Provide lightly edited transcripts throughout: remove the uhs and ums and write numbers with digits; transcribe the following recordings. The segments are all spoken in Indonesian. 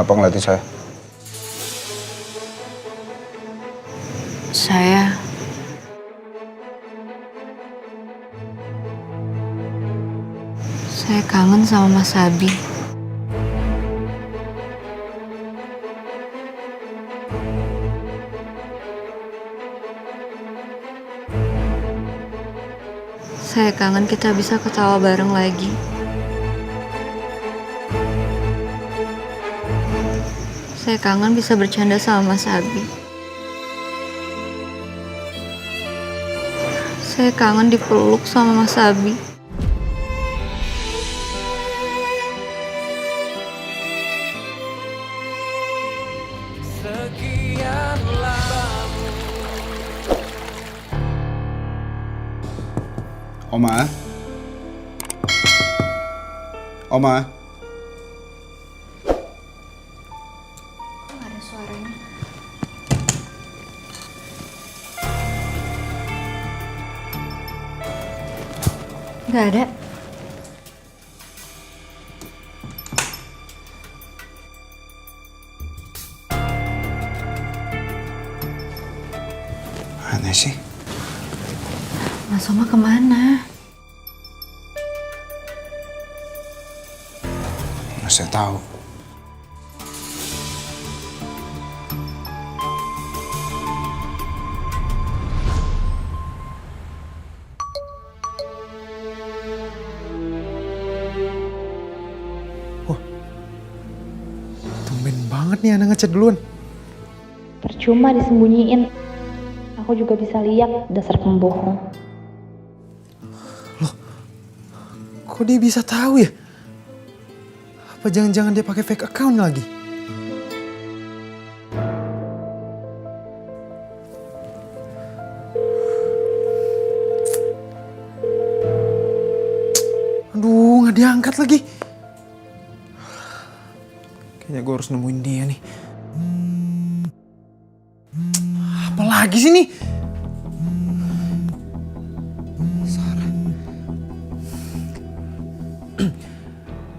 Kenapa ngeliatin saya? Saya kangen sama Mas Abi. Saya kangen kita bisa ketawa bareng lagi. Saya kangen bisa bercanda sama Mas Abi. Saya kangen dipeluk sama Mas Abi. Oma? Oma? Kok ada suaranya? Gak ada. Aneh sih. Mas Oma kemana? Nggak saya tahu. Tumben banget nih anak ngechat duluan. Percuma disembunyiin. Aku juga bisa lihat dasar pembohong. Kok dia bisa tahu ya? Apa jangan-jangan dia pakai fake account lagi? Aduh, nggak diangkat lagi. Kayaknya gue harus nemuin dia nih. Apa lagi sih nih?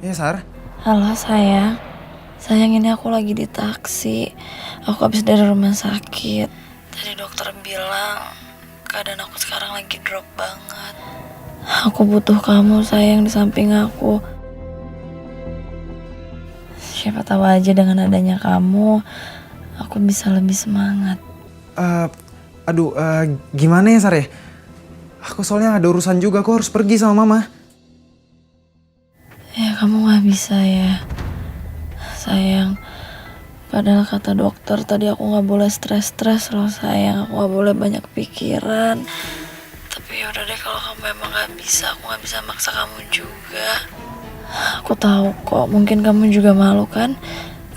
Ya, Sar. Halo sayang, ini aku lagi di taksi. Aku habis dari rumah sakit. Tadi dokter bilang keadaan aku sekarang lagi drop banget. Aku butuh kamu sayang di samping aku. Siapa tahu aja dengan adanya kamu, aku bisa lebih semangat. Gimana ya, Sar ya? Aku soalnya ada urusan juga, aku harus pergi sama Mama. Ya kamu gak bisa ya sayang. Padahal kata dokter tadi aku gak boleh stres-stres loh sayang. Aku gak boleh banyak pikiran. Tapi yaudah deh, kalau kamu emang gak bisa, aku gak bisa maksa kamu juga. Aku tahu kok, mungkin kamu juga malu kan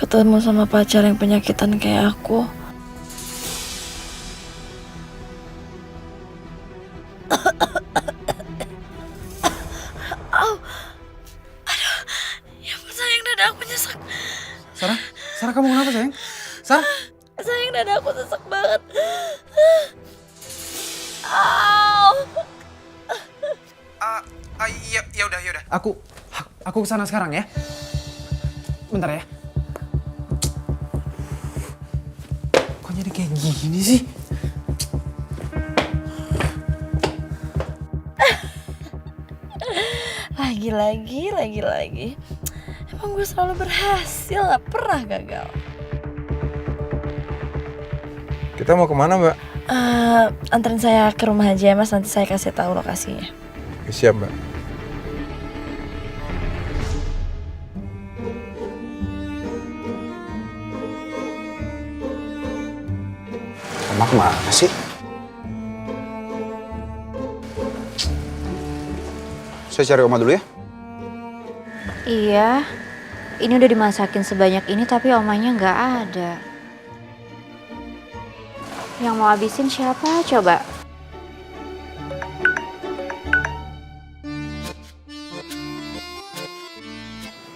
ketemu sama pacar yang penyakitan kayak aku. Sarah kamu kenapa sayang? Sarah? Sayang, dada aku sesek banget. Au. Ya udah. Aku kesana sekarang ya. Bentar ya. Kok jadi kayak gini sih? Lagi. Emang gue selalu berhasil, gak pernah gagal. Kita mau kemana, Mbak? Anterin saya ke rumah aja ya Mas, nanti saya kasih tahu lokasinya. Siap, Mbak. Oma kemana sih? Saya cari Oma dulu ya. Iya, ini udah dimasakin sebanyak ini tapi omanya nggak ada. Yang mau habisin siapa coba?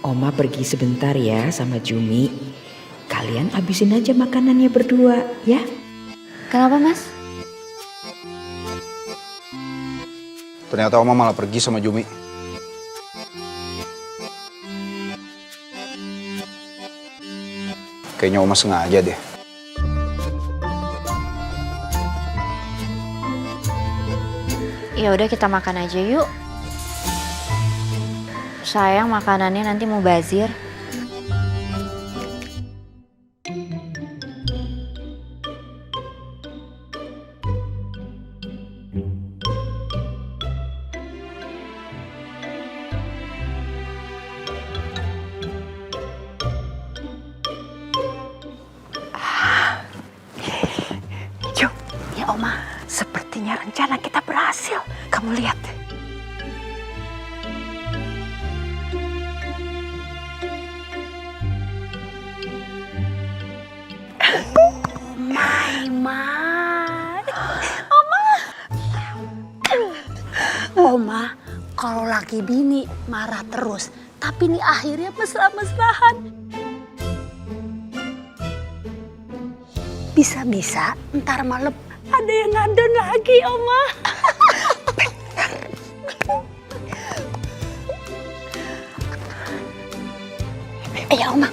Oma pergi sebentar ya sama Jumi. Kalian habisin aja makanannya berdua ya. Kenapa Mas? Ternyata Oma malah pergi sama Jumi. Kayaknya Oma sengaja deh. Ya udah kita makan aja yuk. Sayang makanannya nanti mau bazir. Ya Oma, sepertinya rencana kita berhasil. Kamu lihat. Oma, kalau laki bini marah terus, tapi nih akhirnya mesra-mesrahan. Bisa-bisa ntar malam ada yang ngadon lagi, Oma. Ya, Oma.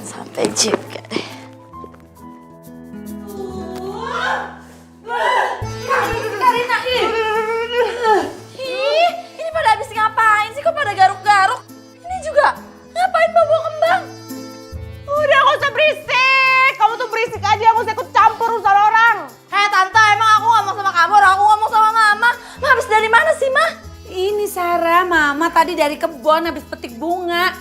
Sampai juga deh. Karina, ini pada habis ngapain sih? Kok pada garuk-garuk? Ini juga ngapain bawa kembang? Udah gak usah berisik. Kamu tuh berisik aja, gak usah ikut campur urusan orang. Tante, emang aku ngomong sama kamu, orang aku ngomong sama Mama. Ma habis dari mana sih, Ma? Ini Sarah, Mama tadi dari kebun habis petik bunga.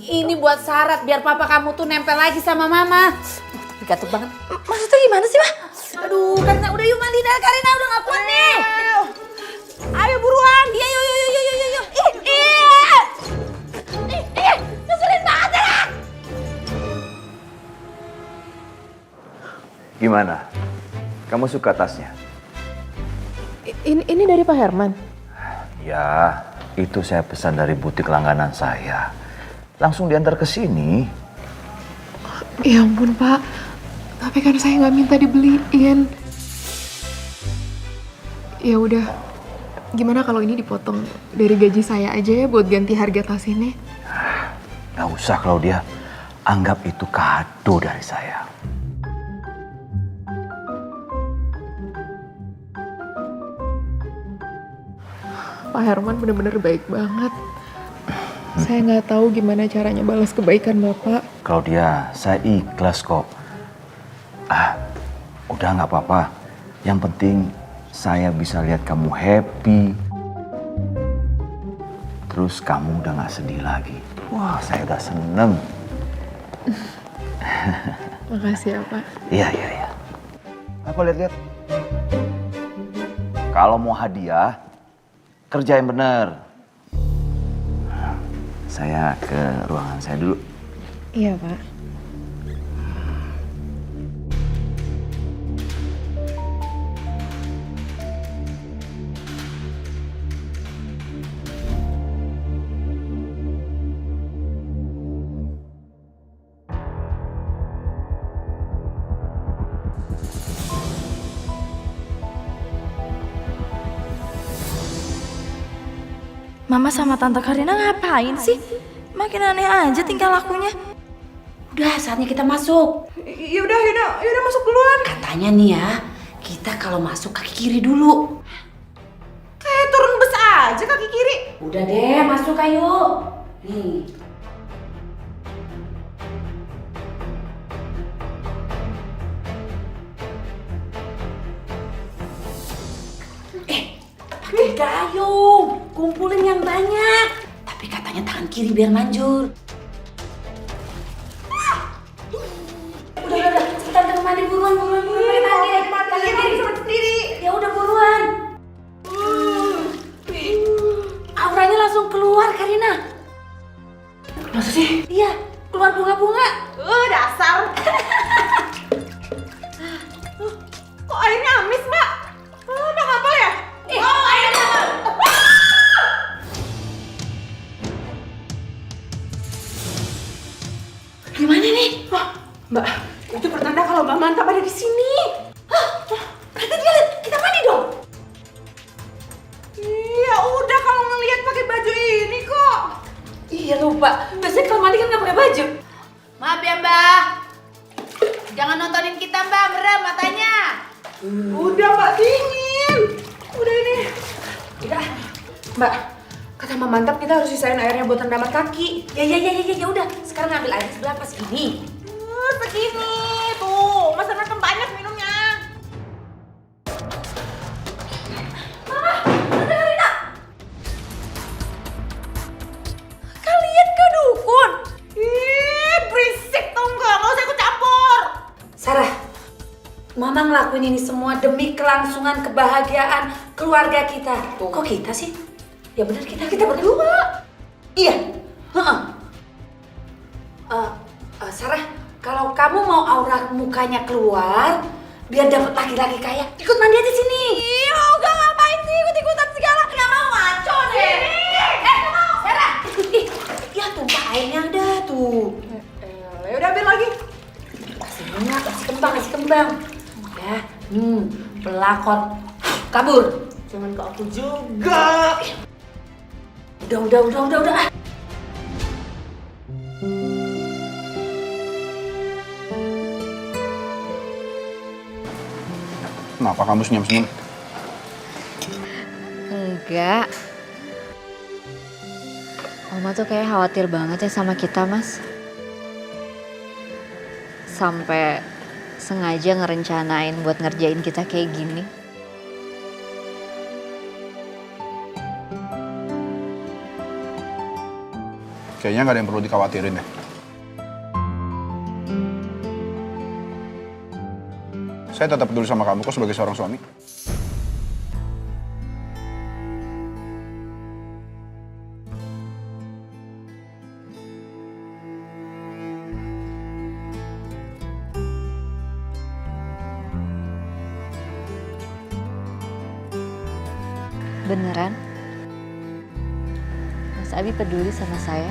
Ini buat syarat biar papa kamu tuh nempel lagi sama Mama. Tapi gatuk banget. Maksudnya gimana sih, Ma? Aduh, Karina udah yuk mandi dah. Karina udah gak kuat nih. Ayo buruan. Iya, yuk. Ngeselin banget ya! Gimana? Kamu suka tasnya? Ini dari Pak Herman. Ya, itu saya pesan dari butik langganan saya. Langsung diantar ke sini. Ya ampun Pak, tapi kan saya nggak minta dibeliin. Ya udah, gimana kalau ini dipotong dari gaji saya aja ya buat ganti harga tas ini? Gak usah Claudia, anggap itu kado dari saya. Pak Herman bener-bener baik banget. Saya nggak tahu gimana caranya balas kebaikan Bapak. Claudia, saya ikhlas kok. Udah nggak apa-apa. Yang penting saya bisa lihat kamu happy. Terus kamu udah nggak sedih lagi. Wah, saya udah seneng. Makasih ya Pak. Iya. Apa lihat-lihat? Kalau mau hadiah, kerja yang bener. Saya ke ruangan saya dulu. Iya Pak. Mama sama Tante Karina ngapain sih? Makin aneh aja tingkah lakunya. Udah saatnya kita masuk. Yaudah masuk duluan. Katanya nih ya, kita kalau masuk kaki kiri dulu. Kayak turun bus aja kaki kiri. Udah deh, masuk ayo. Nih. Pakai gayung, kumpulin yang banyak. Tapi katanya tangan kiri biar manjur. Udah, cepetan mandi buruan. Mandi sendiri. Ya udah buruan. Auranya langsung keluar, Karina. Masa sih? Iya, keluar bunga-bunga. Dasar. Kok airnya amis, Mbak? Udah ngapa ya? Airnya. Gimana nih? Mbak, itu pertanda kalau Mbak Mantap ada di sini. Berarti dia lihat kita mandi dong. pakai baju ini kok. Iya lupa, biasanya kalau mandi kan nggak pakai baju. Maaf ya Mbak, jangan nontonin kita Mbak, merem matanya. Udah Mbak, dingin. Udah ini. Udah, Mbak. Kata Mama Mantap kita harus sisain airnya buat rendaman kaki. Ya udah. Sekarang ngambil air seberapa segini? Segini tuh. Masa makan banyak minumnya. Mama, ada Rina. Kalian ke dukun? Ih, berisik tau nggak? Nggak usah ikut campur. Sarah, Mama ngelakuin ini semua demi kelangsungan kebahagiaan keluarga kita. Kok kita sih? Ya bener kita berdua. Iya. Sarah, kalau kamu mau aura mukanya keluar, biar dapat laki-laki kaya, ikut mandi aja sini. Iya, Olga ngapain sih ikut-ikutan segala? Nggak mau ngaco deh. Nggak mau. Sarah. Ya tumpah airnya ada tuh. Ya udah ambil lagi. Kasih minyak, kasih kembang. Ya, pelakor kabur. Jangan ke aku juga. Udah. Kenapa kamu senyum-senyum? Enggak. Oma tuh kayak khawatir banget ya sama kita, Mas. Sampai sengaja ngerencanain buat ngerjain kita kayak gini. Kayaknya nggak ada yang perlu dikhawatirin ya. Saya tetap peduli sama kamu kok sebagai seorang suami. Beneran? Mas Abi peduli sama saya?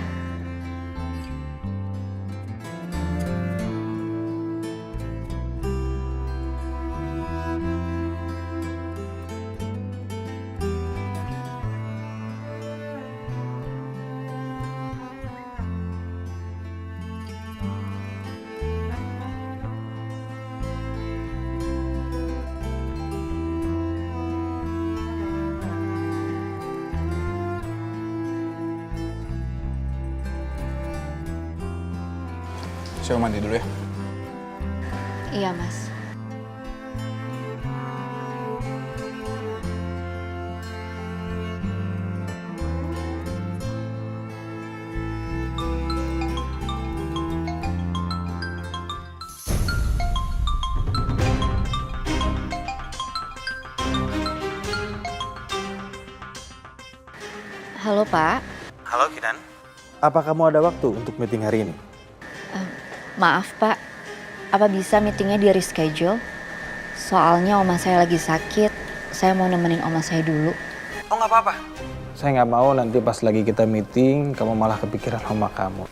Saya mau mandi dulu ya. Iya, Mas. Halo, Pak. Halo Kinan. Apa kamu ada waktu untuk meeting hari ini? Maaf, Pak. Apa bisa meetingnya di reschedule? Soalnya oma saya lagi sakit. Saya mau nemenin oma saya dulu. Oh nggak apa-apa. Saya nggak mau nanti pas lagi kita meeting kamu malah kepikiran sama kamu.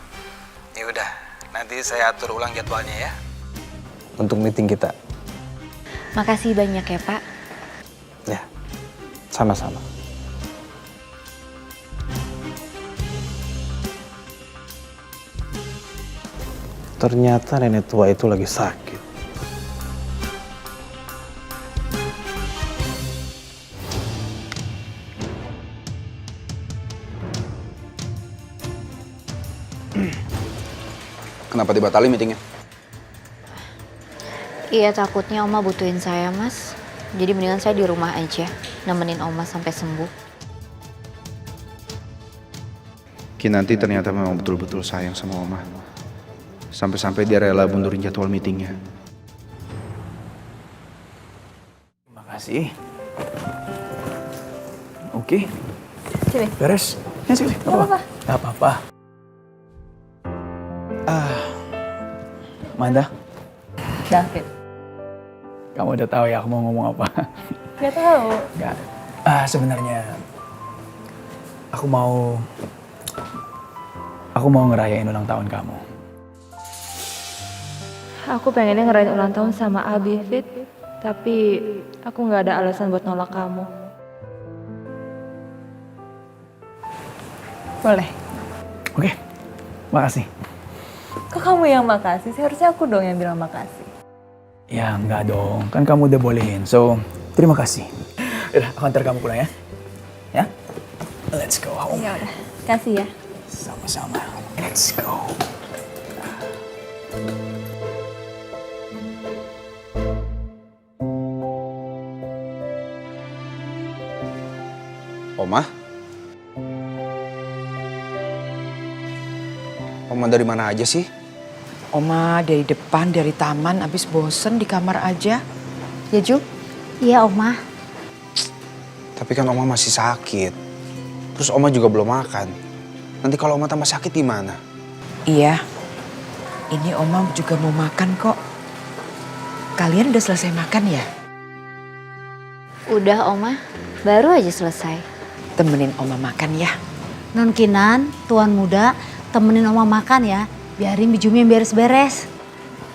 Ya udah, nanti saya atur ulang jadwalnya ya. Untuk meeting kita. Makasih banyak ya, Pak. Ya, sama-sama. Ternyata nenek tua itu lagi sakit. Kenapa dibatalin meetingnya? Iya, takutnya oma butuhin saya, Mas. Jadi mendingan saya di rumah aja, nemenin oma sampai sembuh. Kinanti ternyata memang betul-betul sayang sama Oma. Sampai-sampai dia rela mundurin jadwal meetingnya. Terima kasih. Oke. Sini. Beres. Ya sini. Gak apa-apa. Gak apa-apa. Manda. David. Kamu udah tahu ya aku mau ngomong apa? Gak tahu. Gak. Sebenarnya aku mau ngerayain ulang tahun kamu. Aku pengennya ngerayain ulang tahun sama Abi, Fit. Tapi aku nggak ada alasan buat nolak kamu. Boleh. Oke, makasih. Kok kamu yang makasih sih? Harusnya aku dong yang bilang makasih. Ya enggak dong, kan kamu udah bolehin. So, terima kasih. Udah, aku antar kamu pulang ya. Ya? Let's go home. Ya udah, kasih ya. Sama-sama. Let's go. Oma? Oma dari mana aja sih? Oma dari depan, dari taman, abis bosen di kamar aja. Ya Ju? Iya Oma. Tapi kan Oma masih sakit. Terus Oma juga belum makan. Nanti kalau Oma tambah sakit gimana? Iya, ini Oma juga mau makan kok. Kalian udah selesai makan ya? Udah Oma, baru aja selesai. Temenin Oma makan ya. Non Kinan, tuan muda, temenin Oma makan ya. Biarin Bijumi yang beres-beres.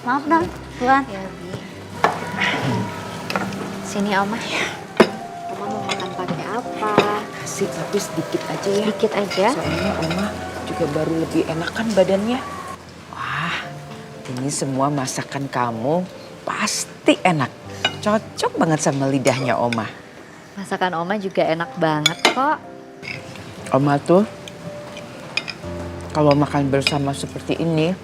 Maaf non, tuan. Ya Bi. Sini Oma. Oma mau makan pakai apa? Kasih tapi sedikit aja ya. Dikit aja. Soalnya Oma juga baru lebih enakan badannya. Wah, ini semua masakan kamu pasti enak. Cocok banget sama lidahnya Oma. Masakan Oma juga enak banget kok. Oma tuh kalau makan bersama seperti ini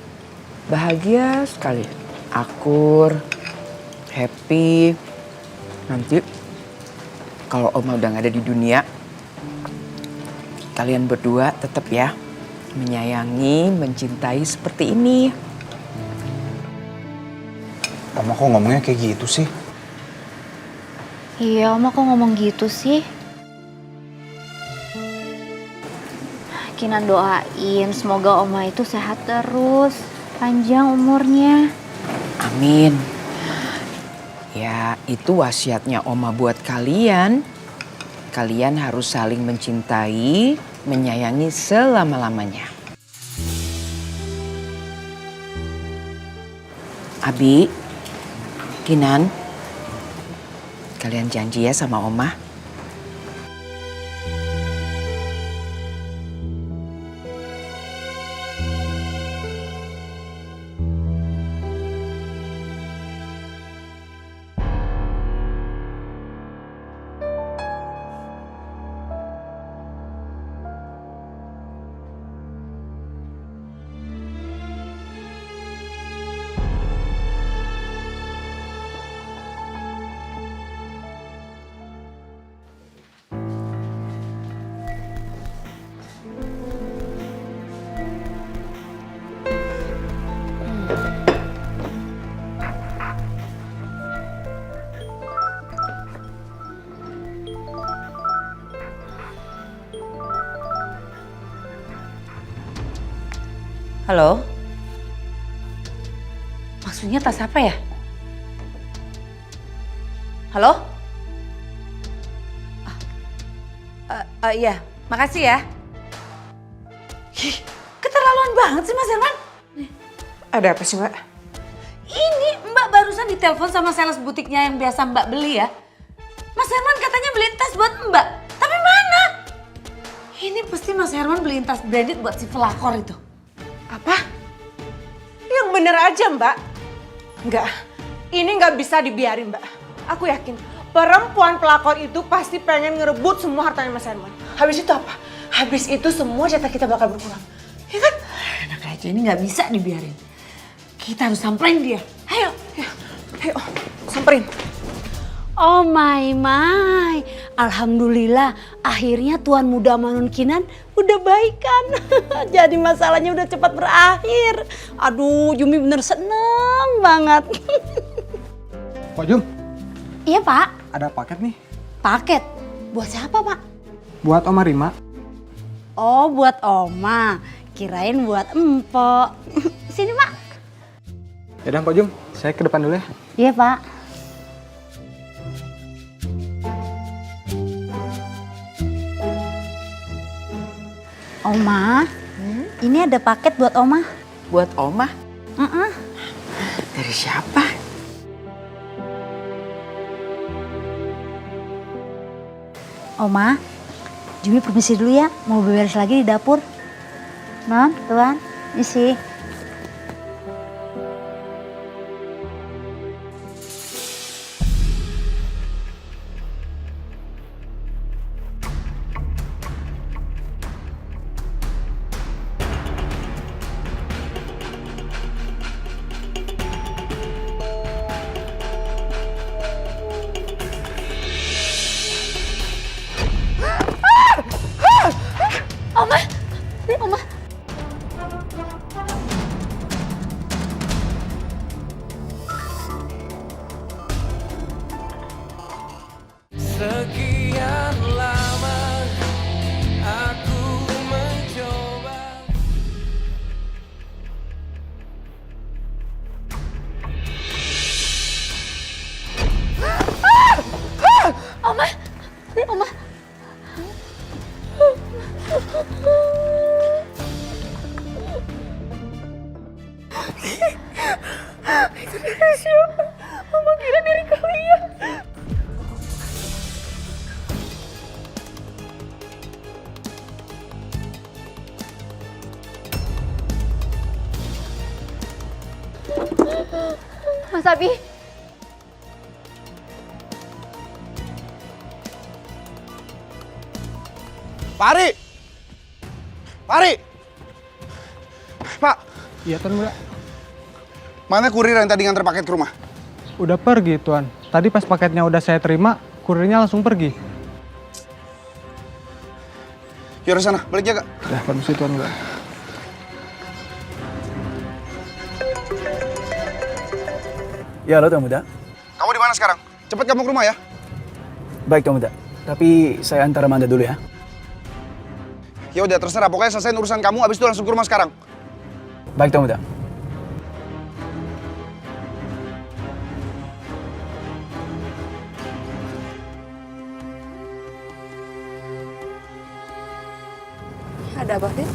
bahagia sekali. Akur, happy. Nanti kalau Oma udah gak ada di dunia, kalian berdua tetap ya menyayangi, mencintai seperti ini. Oma kok ngomongnya kayak gitu sih? Iya, Oma kok ngomong gitu sih? Kinan doain semoga Oma itu sehat terus, panjang umurnya. Amin. Ya, itu wasiatnya Oma buat kalian. Kalian harus saling mencintai, menyayangi selama-lamanya. Abi, Kinan, kalian janji ya sama Oma? Halo? Maksudnya tas apa ya? Halo? Iya, makasih ya. Keterlaluan banget sih Mas Herman. Ada apa sih, Mbak? Ini Mbak barusan ditelepon sama sales butiknya yang biasa Mbak beli ya. Mas Herman katanya beliin tas buat Mbak. Tapi mana? Ini pasti Mas Herman beliin tas branded buat si pelakor itu. Apa? Yang bener aja Mbak. Enggak, ini nggak bisa dibiarin Mbak. Aku yakin perempuan pelakor itu pasti pengen ngerebut semua hartanya Mas Herman. Habis itu apa? Habis itu semua jatah kita bakal berkurang. Ya kan? Enak aja, ini nggak bisa dibiarin. Kita harus samperin dia. Ayo. Ayo, samperin. Oh my. Alhamdulillah akhirnya Tuan Muda Manon Kinan udah baikan. Jadi masalahnya udah cepat berakhir. Aduh, Jumi bener seneng banget. Pak Jum, Iya Pak. ada paket nih. Paket? Buat siapa Pak? Buat Oma Rima. Oh buat Oma. Kirain buat Empok. Sini Pak. Yaudah Pak Jum, saya ke depan dulu ya. Iya Pak. Oma, ini ada paket buat Oma. Buat Oma? Uh-uh. Dari siapa? Oma, Jumi permisi dulu ya, mau beberes lagi di dapur. Non, Tuan, isi. Oma. Sekian lama aku mencoba. Oma. Oma. Itu dari siapa? Mama kira dari kalian. Mas Abi. Pari! Pari! Pak! Iya Tuan Muda. Mana kurir yang tadi nganter paket ke rumah? Udah pergi Tuan. Tadi pas paketnya udah saya terima, kurirnya langsung pergi. Yaudah sana, balik jaga. Udah, permisi Tuan Muda. Ya, halo Tuan Muda. Kamu di mana sekarang? Cepet kamu ke rumah ya. Baik Tuan Muda. Tapi saya antar Amanda dulu ya. Ya udah terserah, pokoknya selesai urusan kamu, abis itu langsung ke rumah sekarang. Baik Tuan Muda. Ada apa, Fit?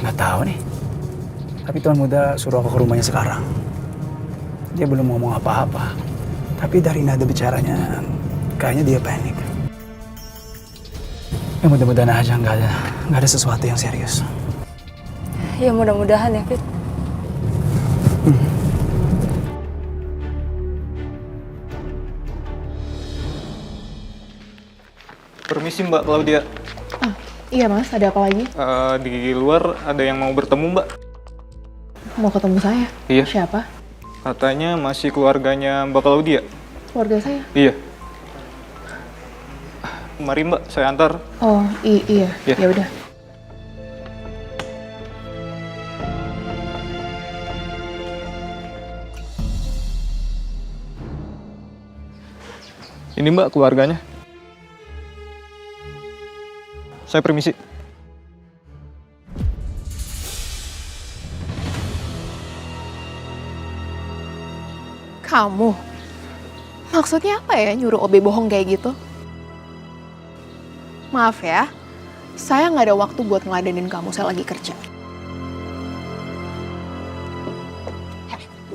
Nggak tahu nih. Tapi Tuan Muda suruh aku ke rumahnya sekarang. Dia belum ngomong apa-apa. Tapi dari nada bicaranya, kayaknya dia panik. Ya mudah-mudahan aja nggak ada sesuatu yang serius. Ya mudah-mudahan ya, Fit. Permisi Mbak Claudia. Iya Mas, ada apa lagi? Di luar ada yang mau bertemu Mbak. Mau ketemu saya? Iya. Siapa? Katanya masih keluarganya Mbak Claudia. Keluarga saya? Iya. Mari Mbak, saya antar. Oh, iya. Ya. Ya udah. Ini Mbak keluarganya. Saya permisi. Kamu? Maksudnya apa ya nyuruh OB bohong kayak gitu? Maaf ya, saya nggak ada waktu buat ngeladenin kamu, saya lagi kerja.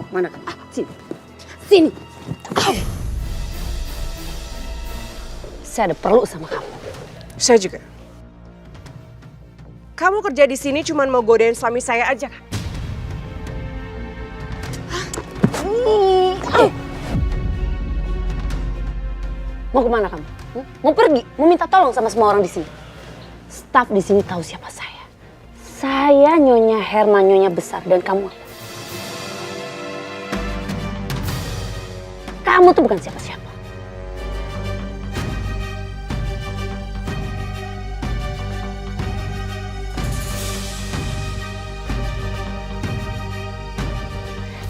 Mana? Sini. Sini. Saya ada perlu sama kamu. Saya juga. Kamu kerja di sini cuma mau godain suami saya aja kan? Mau kemana kamu? Mau pergi? Mau minta tolong sama semua orang di sini? Staf di sini tahu siapa saya. Saya Nyonya Herman, Nyonya besar, dan kamu apa? Kamu tuh bukan siapa-siapa.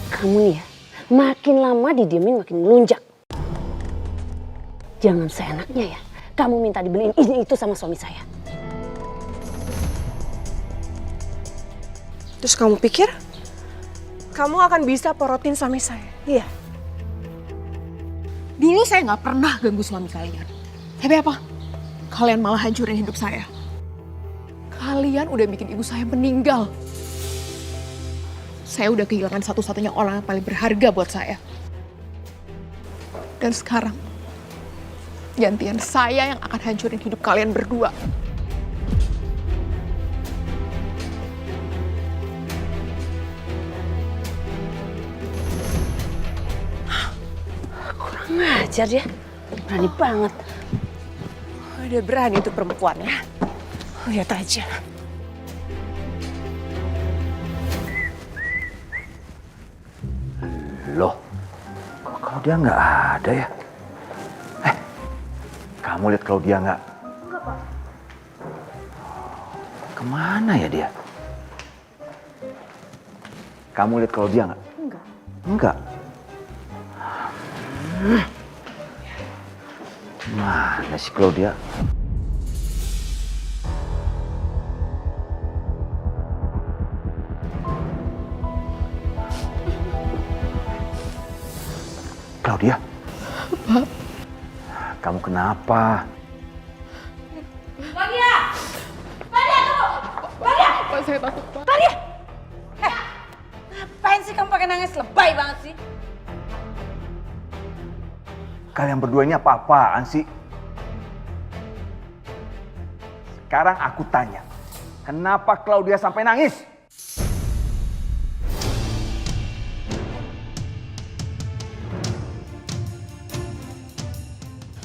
Kamu nih ya, makin lama didiemin makin melunjak. Jangan seenaknya ya, kamu minta dibeliin ini itu sama suami saya. Terus kamu pikir kamu akan bisa porotin suami saya? Iya. Dulu saya nggak pernah ganggu suami kalian. Tapi apa? Kalian malah hancurin hidup saya. Kalian udah bikin ibu saya meninggal. Saya udah kehilangan satu-satunya orang yang paling berharga buat saya. Dan sekarang, Gantian saya yang akan hancurin hidup kalian berdua. Kurang ajar dia. Berani banget. Udah berani tuh perempuan ya. Lihat aja. Loh, kok Claudia nggak ada ya? Kamu lihat Claudia nggak? Enggak, Pak. Kemana ya dia? Kamu lihat Claudia nggak? Enggak. Enggak. Mana sih Claudia? Claudia? Pak. Kamu kenapa? Claudia! Claudia, tunggu! Claudia! Pak, saya takut, Pak. Claudia! Ngapain sih kamu pakai nangis lebay banget sih? Kalian berdua ini apa-apaan sih? Sekarang aku tanya, kenapa Claudia sampai nangis?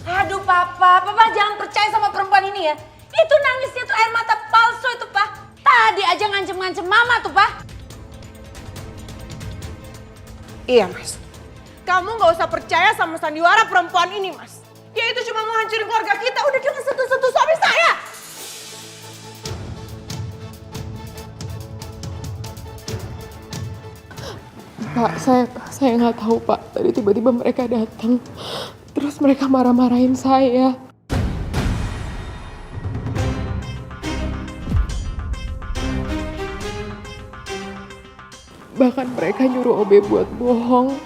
Aduh Papa jangan percaya sama perempuan ini ya. Itu nangisnya tuh air mata palsu itu, Pak. Tadi aja ngancem-ngancem Mama tuh, Pak. Iya, Mas. Kamu nggak usah percaya sama sandiwara perempuan ini, Mas. Dia itu cuma mau hancurin keluarga kita. Udah jangan sentuh-sentuh suami saya. Pak, saya nggak tahu, Pak. Tadi tiba-tiba mereka datang. Terus mereka marah-marahin saya. Bahkan mereka nyuruh OB buat bohong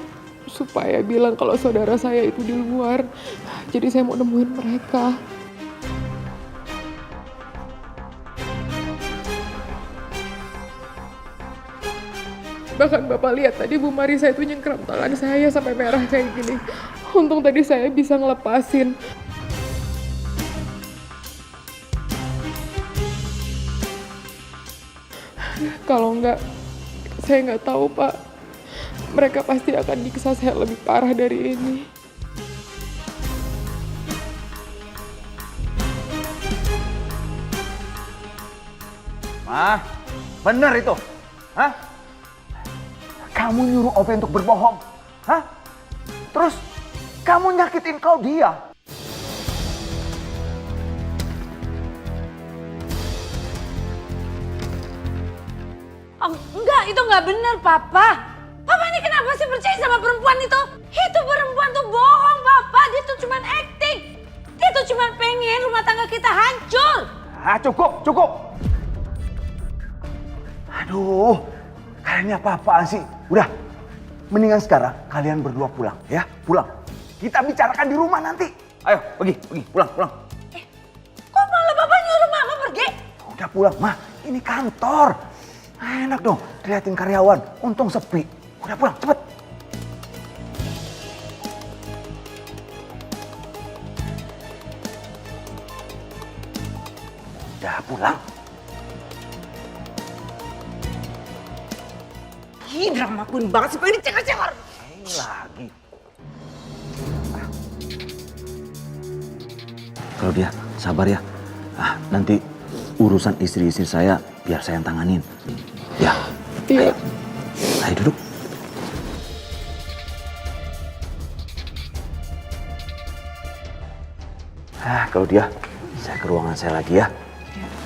supaya bilang kalau saudara saya itu di luar. Jadi saya mau nemuin mereka. Bahkan Bapak lihat tadi Bu Marisa itu nyengkeram tangan saya sampai merah kayak gini. Untung tadi saya bisa ngelepasin. Kalau enggak, saya nggak tahu, Pak. Mereka pasti akan nyiksa saya lebih parah dari ini. Mah, bener itu? Hah? Kamu nyuruh Ove untuk berbohong? Hah? Terus kamu nyakitin Claudia? Enggak, itu enggak benar, Papa. Papa ini kenapa sih percaya sama perempuan itu? Itu perempuan tuh bohong, Papa. Dia tuh cuma acting. Dia tuh cuma pengen rumah tangga kita hancur. Ah, cukup. Aduh, kalian ini apa-apaan sih? Udah, mendingan sekarang kalian berdua pulang ya, pulang. Kita bicarakan di rumah nanti. Ayo, pergi, pulang. Kok malah Papa nyuruh Mama pergi? Udah pulang, Mah, ini kantor. Enak dong, diliatin karyawan, untung sepi. Udah pulang, cepet. Udah pulang. Ih, drama pun banget sih, pengen dicekor-cekor. Lagi. Claudia, sabar ya. Nanti urusan istri-istri saya biar saya yang tanganin. Ya. Iya. Ayo duduk. Claudia, saya ke ruangan saya lagi ya.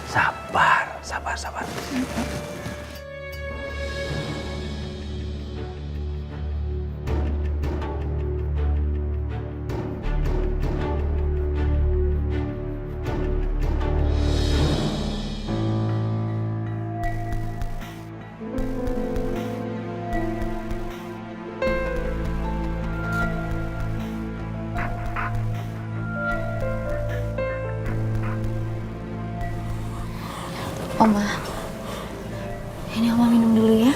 Sabar. Oma, ini Oma minum dulu ya.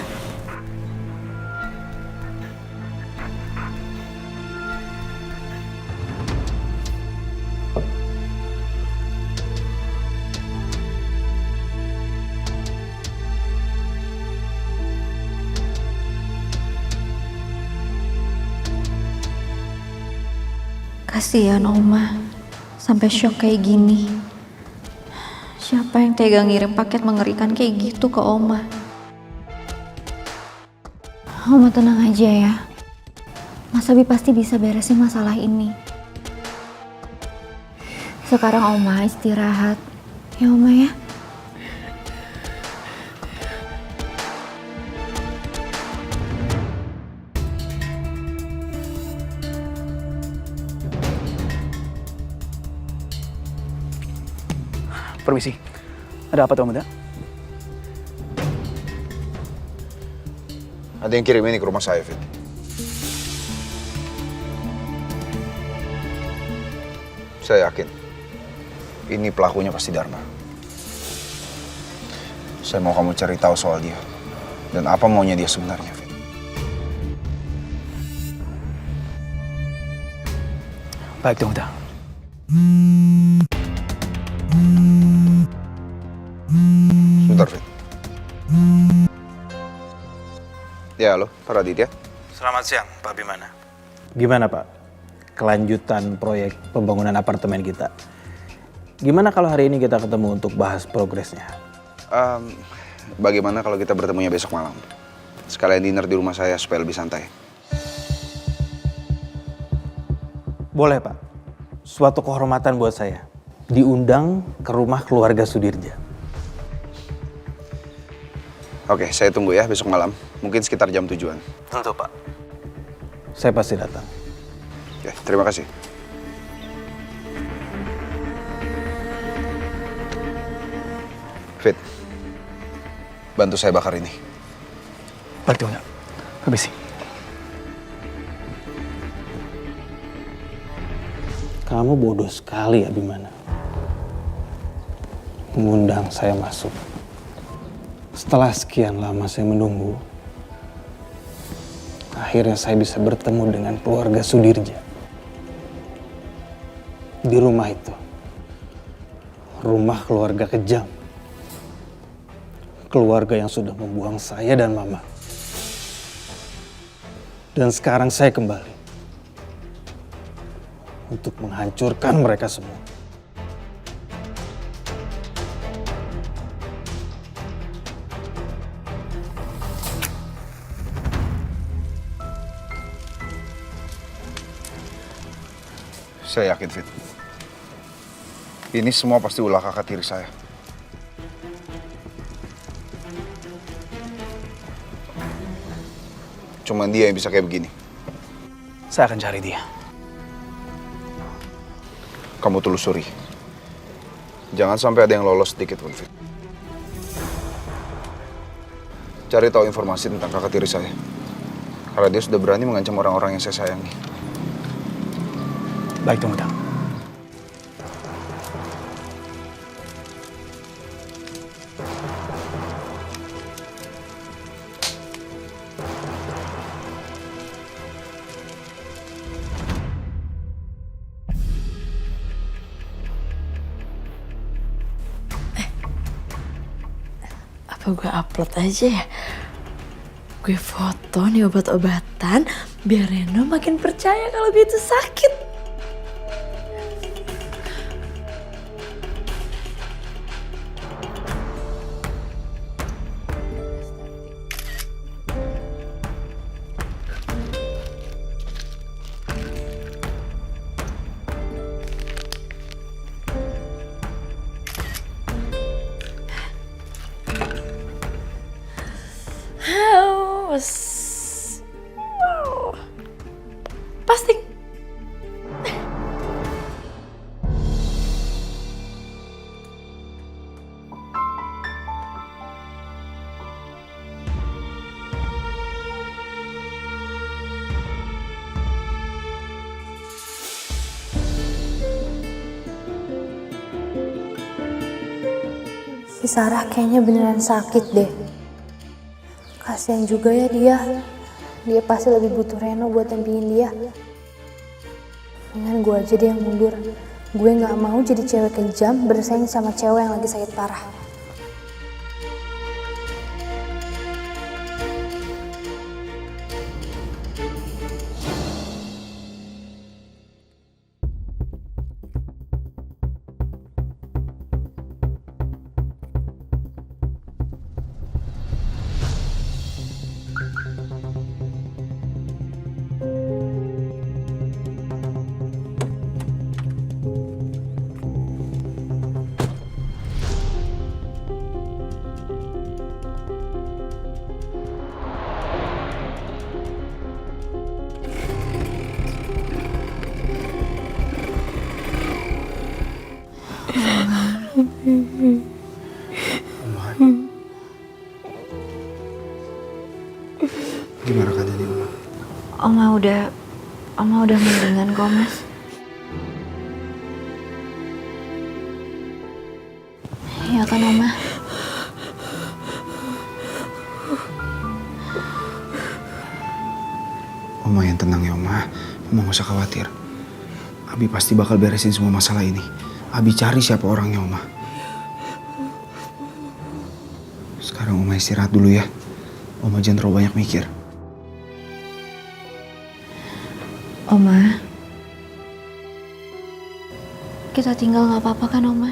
Kasihan Oma, sampai shock kayak gini. Siapa yang tega ngirim paket mengerikan kayak gitu ke Oma? Oma tenang aja ya. Mas Abi pasti bisa beresin masalah ini. Sekarang Oma istirahat. Ya Oma ya. Permisi, ada apa Tuan Muda? Ada yang kirim ini ke rumah saya, Fit. Saya yakin ini pelakunya pasti Dharma. Saya mau kamu cari tahu soal dia dan apa maunya dia sebenarnya, Fit. Baik Tuan Muda. Sebentar, Fit. Ya, halo, Pak Raditya. Selamat siang, Pak Bimana. Gimana Pak? Kelanjutan proyek pembangunan apartemen kita. Gimana kalau hari ini kita ketemu untuk bahas progresnya? Bagaimana kalau kita bertemunya besok malam? Sekalian dinner di rumah saya supaya lebih santai. Boleh Pak. Suatu kehormatan buat saya. Diundang ke rumah keluarga Sudirja. Oke, saya tunggu ya besok malam. Mungkin sekitar jam 7-an. Tentu Pak. Saya pasti datang. Ya, terima kasih. Fit, bantu saya bakar ini. Baik Tuan Muda. Permisi. Kamu bodoh sekali, Abimana. Mengundang saya masuk. Setelah sekian lama saya menunggu, akhirnya saya bisa bertemu dengan keluarga Sudirja. Di rumah itu, rumah keluarga kejam. Keluarga yang sudah membuang saya dan Mama. Dan sekarang saya kembali untuk menghancurkan mereka semua. Saya yakin, Fit. Ini semua pasti ulah kakak tiri saya. Cuman dia yang bisa kayak begini. Saya akan cari dia. Kamu telusuri. Jangan sampai ada yang lolos sedikit pun, Fit. Cari tahu informasi tentang kakak tiri saya. Karena dia sudah berani mengancam orang-orang yang saya sayangi. Baik Tuan Muda. Apa gue upload aja ya? Gue foto nih obat-obatan biar Reno makin percaya kalau gue itu sakit. Pasti. Si Sarah kayaknya beneran sakit deh. Kasian juga ya dia. Dia pasti lebih butuh Reno buat dampingin dia. Mendingan gue aja deh yang mundur. Gue gak mau jadi cewek kejam bersaing sama cewek yang lagi sakit parah. Gimana keadaannya Oma? Oma udah mendingan kok, Mas. Ya kan, Oma? Oma yang tenang ya Oma. Oma gak usah khawatir. Abi pasti bakal beresin semua masalah ini. Abi cari siapa orangnya Oma. Sekarang Oma istirahat dulu ya. Oma jangan terlalu banyak mikir. Oma, kita tinggal gak apa-apa kan, Oma?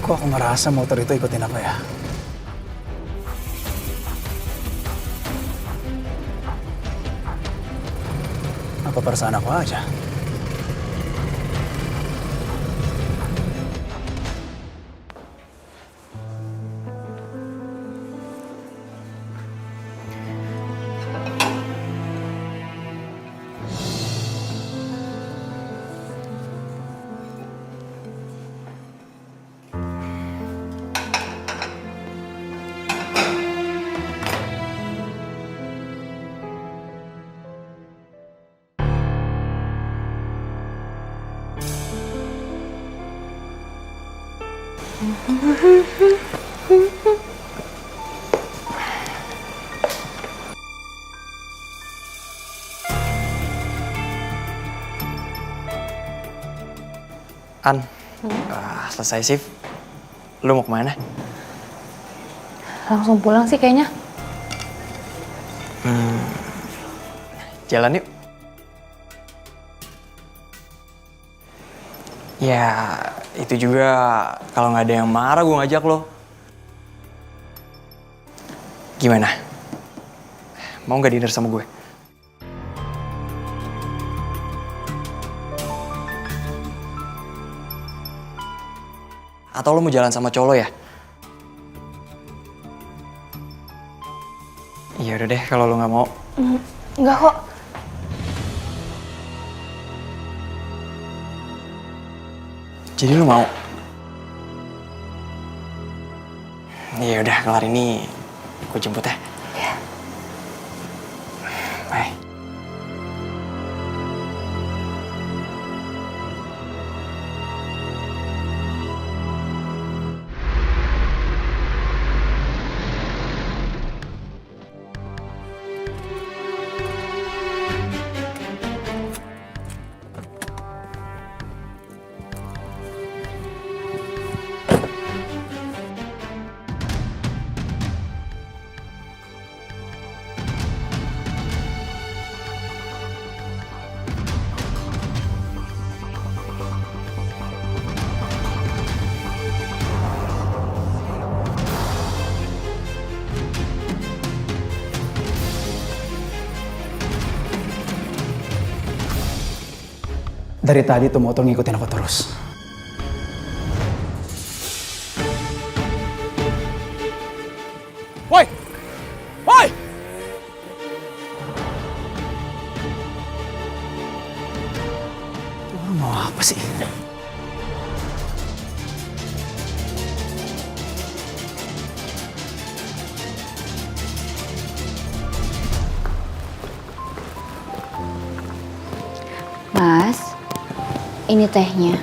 Kok aku ngerasa motor itu ikutin aku ya? Apa perasaan aku aja? An, selesai shift. Lu mau kemana? Langsung pulang sih kayaknya. Jalan yuk. Ya, itu juga kalau nggak ada yang marah gue ngajak lo. Gimana? Mau nggak dinner sama gue? Atau lo mau jalan sama cowok lo ya? Iya udah deh kalau lo nggak mau. Enggak kok. Jadi lo mau? Iya udah kelar ini gue jemput ya. Iya. Bye. Dari tadi tuh motor ngikutin aku terus. Woi! Woi! Lu mau apa sih? Mas, ini tehnya.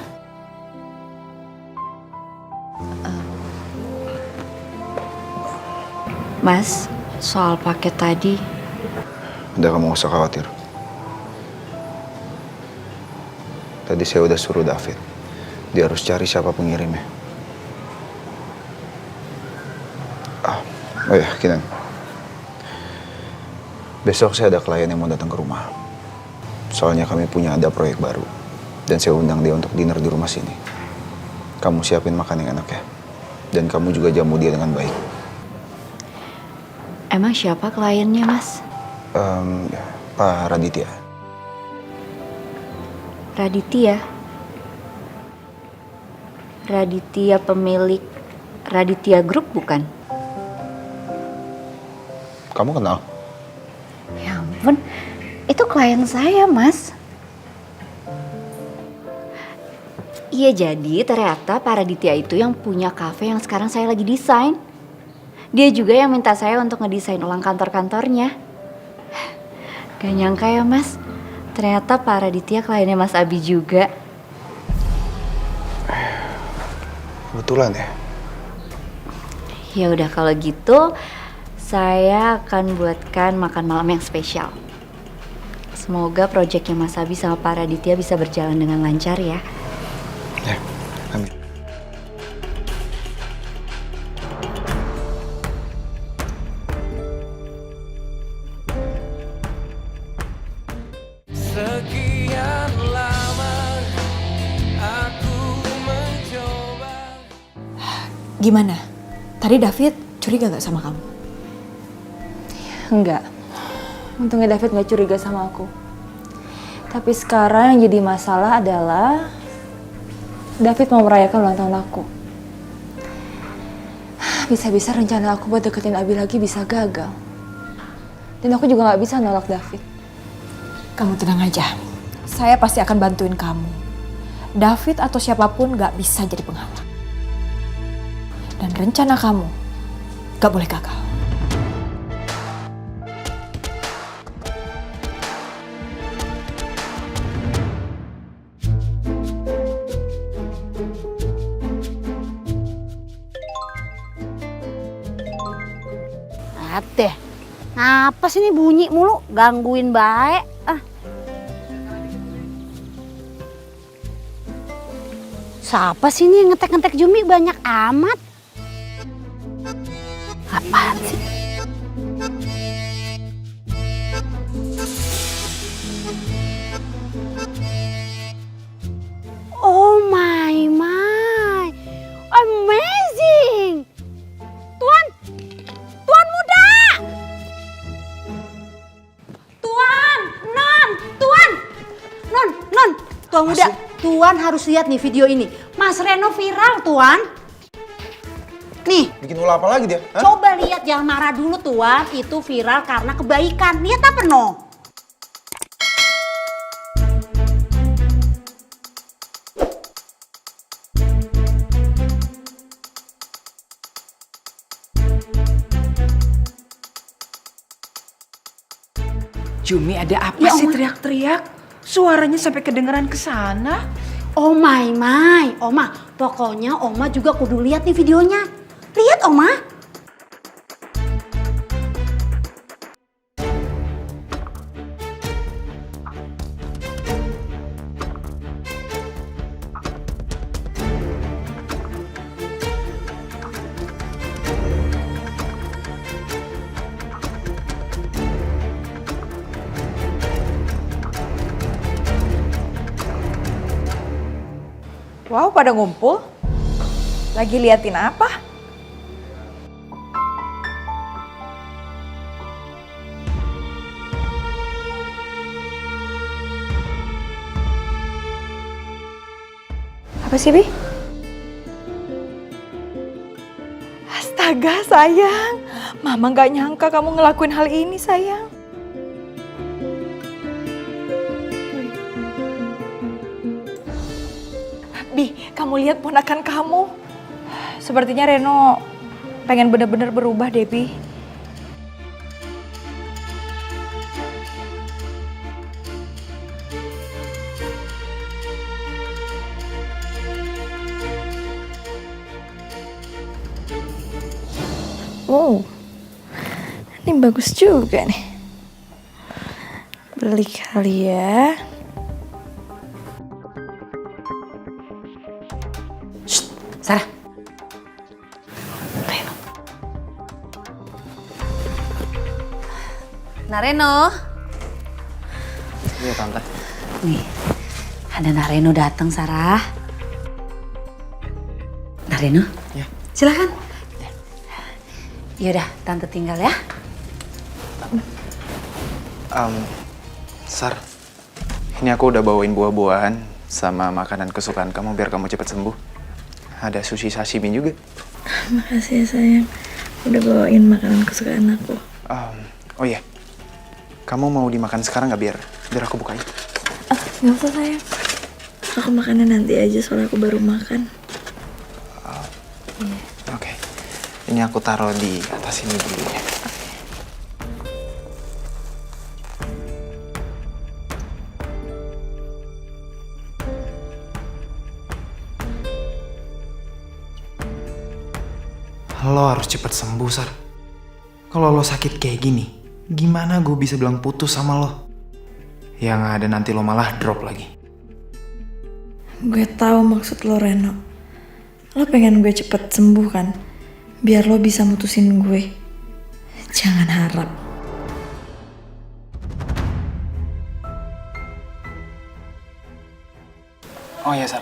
Mas, soal paket tadi. Udah kamu gak usah khawatir. Tadi saya udah suruh David. Dia harus cari siapa pengirimnya. Oh ya, Kinan. Besok saya ada klien yang mau datang ke rumah. Soalnya kami ada proyek baru. Dan saya undang dia untuk dinner di rumah sini. Kamu siapin makan yang enak ya. Dan kamu juga jamu dia dengan baik. Emang siapa kliennya, Mas? Pak Raditya. Raditya? Raditya pemilik Raditya Group bukan? Kamu kenal? Ya ampun, itu klien saya, Mas. Iya, jadi ternyata Pak Raditya itu yang punya kafe yang sekarang saya lagi desain. Dia juga yang minta saya untuk ngedesain ulang kantor-kantornya. Gak nyangka ya, Mas. Ternyata Pak Raditya kliennya Mas Abi juga. Kebetulan ya? Ya udah kalau gitu, saya akan buatkan makan malam yang spesial. Semoga proyeknya Mas Abi sama Pak Raditya bisa berjalan dengan lancar ya. Ya, amin. Sekian lama aku mencoba. Gimana? Tadi David curiga gak sama kamu? Enggak. Untungnya David gak curiga sama aku. Tapi sekarang yang jadi masalah adalah David mau merayakan ulang tahun aku. Bisa-bisa rencana aku buat deketin Abi lagi bisa gagal. Dan aku juga gak bisa nolak David. Kamu tenang aja. Saya pasti akan bantuin kamu. David atau siapapun gak bisa jadi penghalang. Dan rencana kamu gak boleh gagal. Teh, apa sih ini bunyi mulu, gangguin baik. Siapa sih ini yang ngetek-ngetek Jumi banyak amat? Apaan sih? Oh my, amazing! Tuan muda! Tuan muda, Tuan harus lihat nih video ini. Mas Reno viral, Tuan. Nih. Bikin ulah apa lagi dia? Hah? Coba lihat, jangan marah dulu, Tuan. Itu viral karena kebaikan. Lihat apa, no? Jumi, ada apa sih teriak-teriak? Suaranya sampai kedengeran ke sana. Oh my, Oma, pokoknya Oma juga kudu lihat nih videonya. Lihat, Oma. Wow, pada ngumpul. Lagi liatin apa? Apa sih, Bi? Astaga, sayang. Mama gak nyangka kamu ngelakuin hal ini, sayang. Bi, kamu lihat ponakan kamu. Sepertinya Reno pengen bener-bener berubah deh, Bi. Wow, ini bagus juga nih. Beli kali ya. Sarah. Nah, Reno. Iya, Tante. Nih, ada Nareno datang, Sarah. Nareno? Ya. Silakan. Yaudah, Tante tinggal ya. Sar, ini aku udah bawain buah-buahan sama makanan kesukaan kamu biar kamu cepat sembuh. Ada sushi sashimi juga. Makasih ya sayang, udah bawain makanan kesukaan aku. Oh iya, kamu mau dimakan sekarang nggak biar aku bukain? Nggak usah sayang, aku makannya nanti aja soalnya aku baru makan. Oke, ini aku taruh di atas ini dulu ya. Lo harus cepet sembuh, Sar. Kalau lo sakit kayak gini, gimana gue bisa bilang putus sama lo? Yang ada nanti lo malah drop lagi. Gue tahu maksud lo, Reno. Lo pengen gue cepet sembuh kan? Biar lo bisa mutusin gue. Jangan harap. Oh iya, Sar.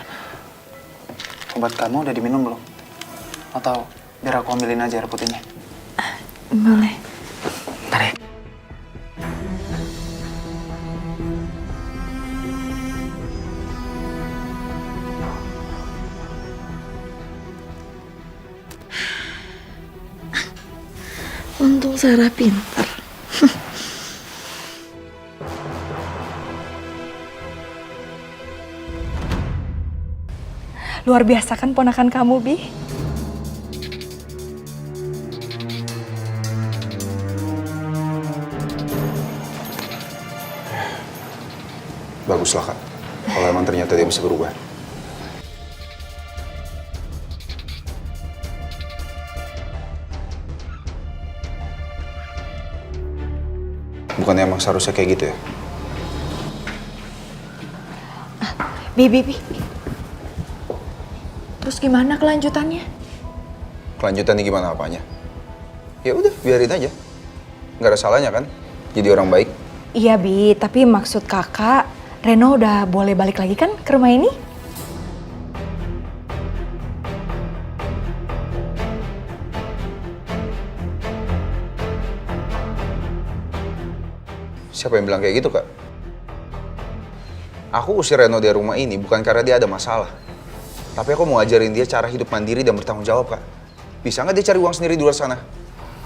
Obat kamu udah diminum belum? Atau biar aku ambilin aja air putihnya? Boleh. Ntar ya. Untung Sarah pintar. Luar biasa kan ponakan kamu, Bi? Baguslah, Kak. Kalau emang ternyata dia bisa berubah. Bukannya emang seharusnya kayak gitu ya? Bi. Terus gimana kelanjutannya? Kelanjutannya gimana apanya? Ya udah, biarin aja. Nggak ada salahnya kan? Jadi orang baik. Iya, Bi. Tapi maksud kakak, Reno udah boleh balik lagi kan ke rumah ini? Siapa yang bilang kayak gitu, Kak? Aku usir Reno dari rumah ini bukan karena dia ada masalah. Tapi aku mau ngajarin dia cara hidup mandiri dan bertanggung jawab, Kak. Bisa nggak dia cari uang sendiri di luar sana?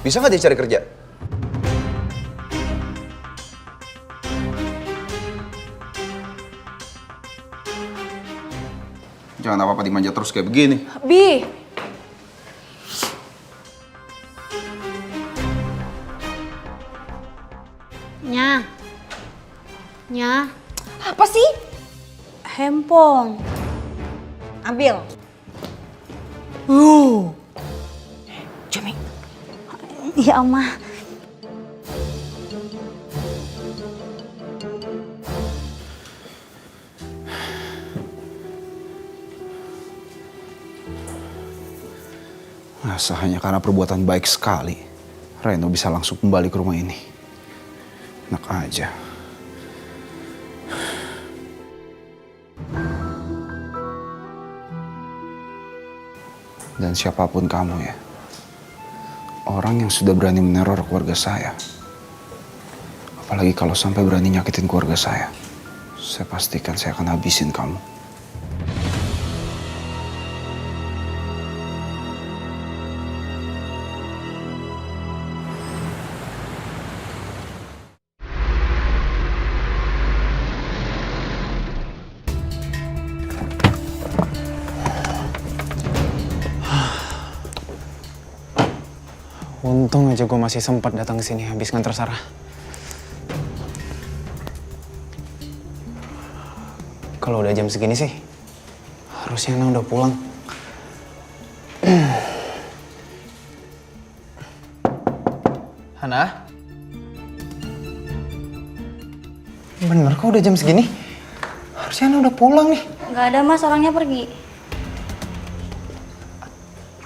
Bisa nggak dia cari kerja? Jangan apa-apa dimanja terus kayak begini. Bi! Nya. Apa sih? Handphone. Ambil. Jimmy. Iya, Oma. Masa hanya karena perbuatan baik sekali, Reno bisa langsung kembali ke rumah ini. Enak aja. Dan siapapun kamu ya, orang yang sudah berani meneror keluarga saya, apalagi kalau sampai berani nyakitin keluarga saya pastikan saya akan habisin kamu. Untung aja gue masih sempat datang ke sini habis nganter Sarah. Kalau udah jam segini sih, harusnya Nana udah pulang. Hana? Bener kok udah jam segini? Harusnya Nana udah pulang nih. Nggak ada mas, orangnya pergi.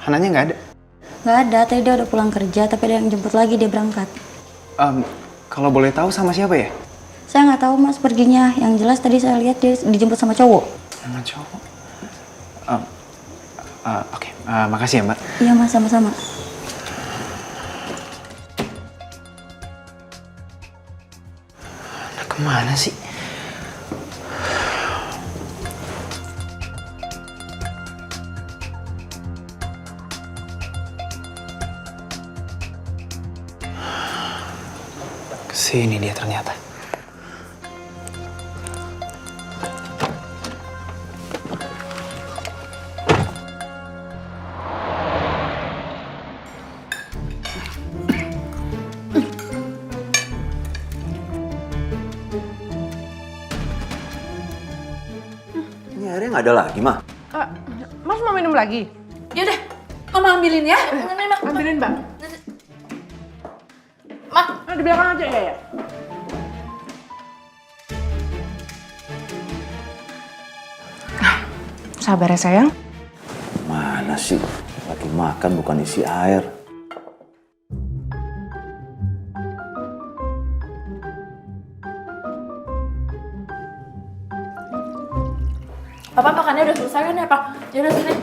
Hananya nggak ada? Nggak ada, tadi dia udah pulang kerja tapi ada yang jemput lagi, dia berangkat. Kalau boleh tahu sama siapa ya? Saya nggak tahu Mas perginya. Yang jelas tadi saya lihat dia dijemput sama cowok. Sama cowok? Oke, makasih ya Mbak. Iya Mas, sama-sama. Nah, kemana sih? Kesini dia ternyata. Ini airnya nggak ada lagi, Mah. Mas mau minum lagi? Yaudah, Mama ambilin ya. Ambilin, Mbak. Mak, di belakang aja ya. Sabar ya sayang. Mana sih? Lagi makan bukan isi air. Papa makannya udah selesai kan ya, Pak? Yaudah sini.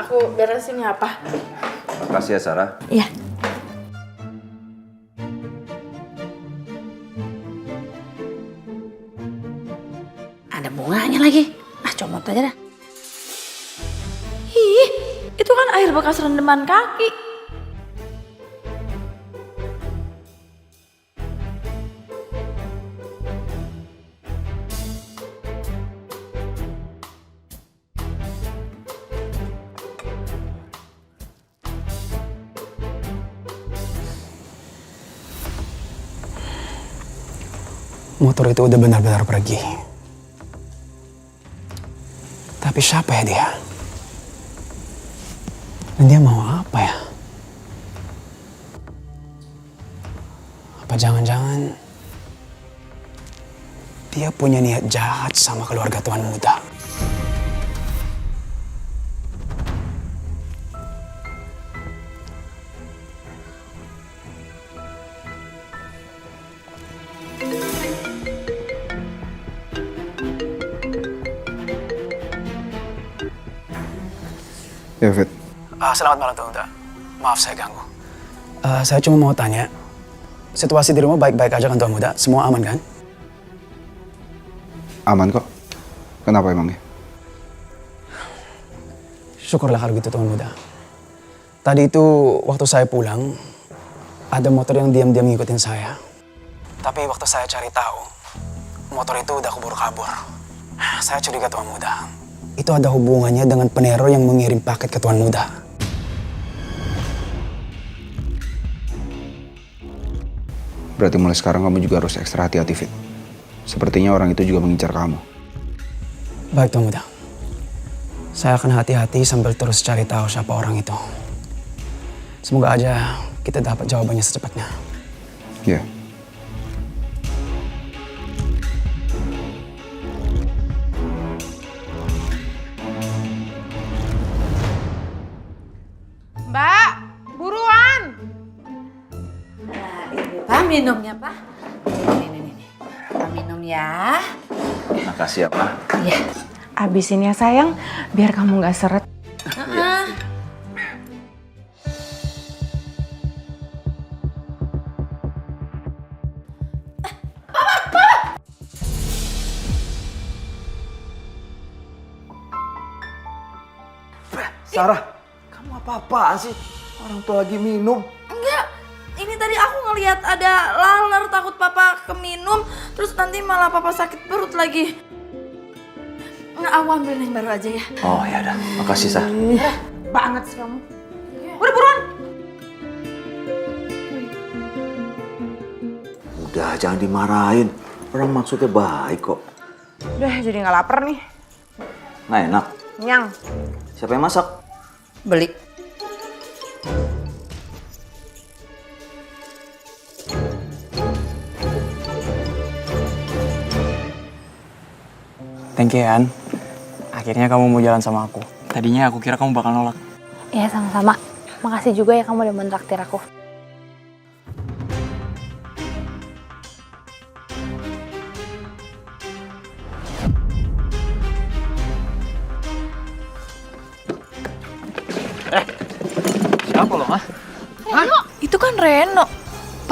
Aku beresin ya, Pak. Makasih ya, Sarah. Iya. ada bunganya lagi. Ah, comot aja dah. Ih, itu kan air bekas rendeman kaki. Motor itu udah benar-benar pergi. Tapi siapa ya dia? Dan dia mau apa ya? Apa jangan-jangan dia punya niat jahat sama keluarga Tuan Muda? Ya, Fit. Selamat malam, Tuan Muda. Maaf saya ganggu. Saya cuma mau tanya, situasi di rumah baik-baik aja kan, Tuan Muda? Semua aman kan? Aman kok. Kenapa emangnya? Syukurlah kalau gitu, Tuan Muda. Tadi itu waktu saya pulang, ada motor yang diam-diam ngikutin saya. Tapi waktu saya cari tahu, motor itu udah keburu kabur. Saya curiga, Tuan Muda, itu ada hubungannya dengan peneror yang mengirim paket ke Tuan Muda. Berarti mulai sekarang kamu juga harus ekstra hati-hati, Fit. Sepertinya orang itu juga mengincar kamu. Baik, Tuan Muda. Saya akan hati-hati sambil terus cari tahu siapa orang itu. Semoga aja kita dapat jawabannya secepatnya. Iya. Mbak, buruan. Nah, ini Pak minumnya, Pak. Nih. Pak minum ya. Makasih ya, Pak. Iya. Abisin ya sayang, biar kamu nggak seret. Sarah, kamu apa-apaan sih? Orang tua lagi minum. Enggak, ini tadi aku ngelihat ada laler, takut papa keminum, terus nanti malah papa sakit perut lagi. Nggak, aku ambilin yang baru aja ya. Oh ya udah, makasih Sah. Banget sih kamu. Udah buruan. Udah jangan dimarahin. Orang maksudnya baik kok. Udah jadi nggak lapar nih. Nggak enak. Nyang. Siapa yang masak? Beli. Thank you, Yan. Akhirnya kamu mau jalan sama aku. Tadinya aku kira kamu bakal nolak. Ya sama-sama. Makasih juga ya kamu udah mentraktir aku.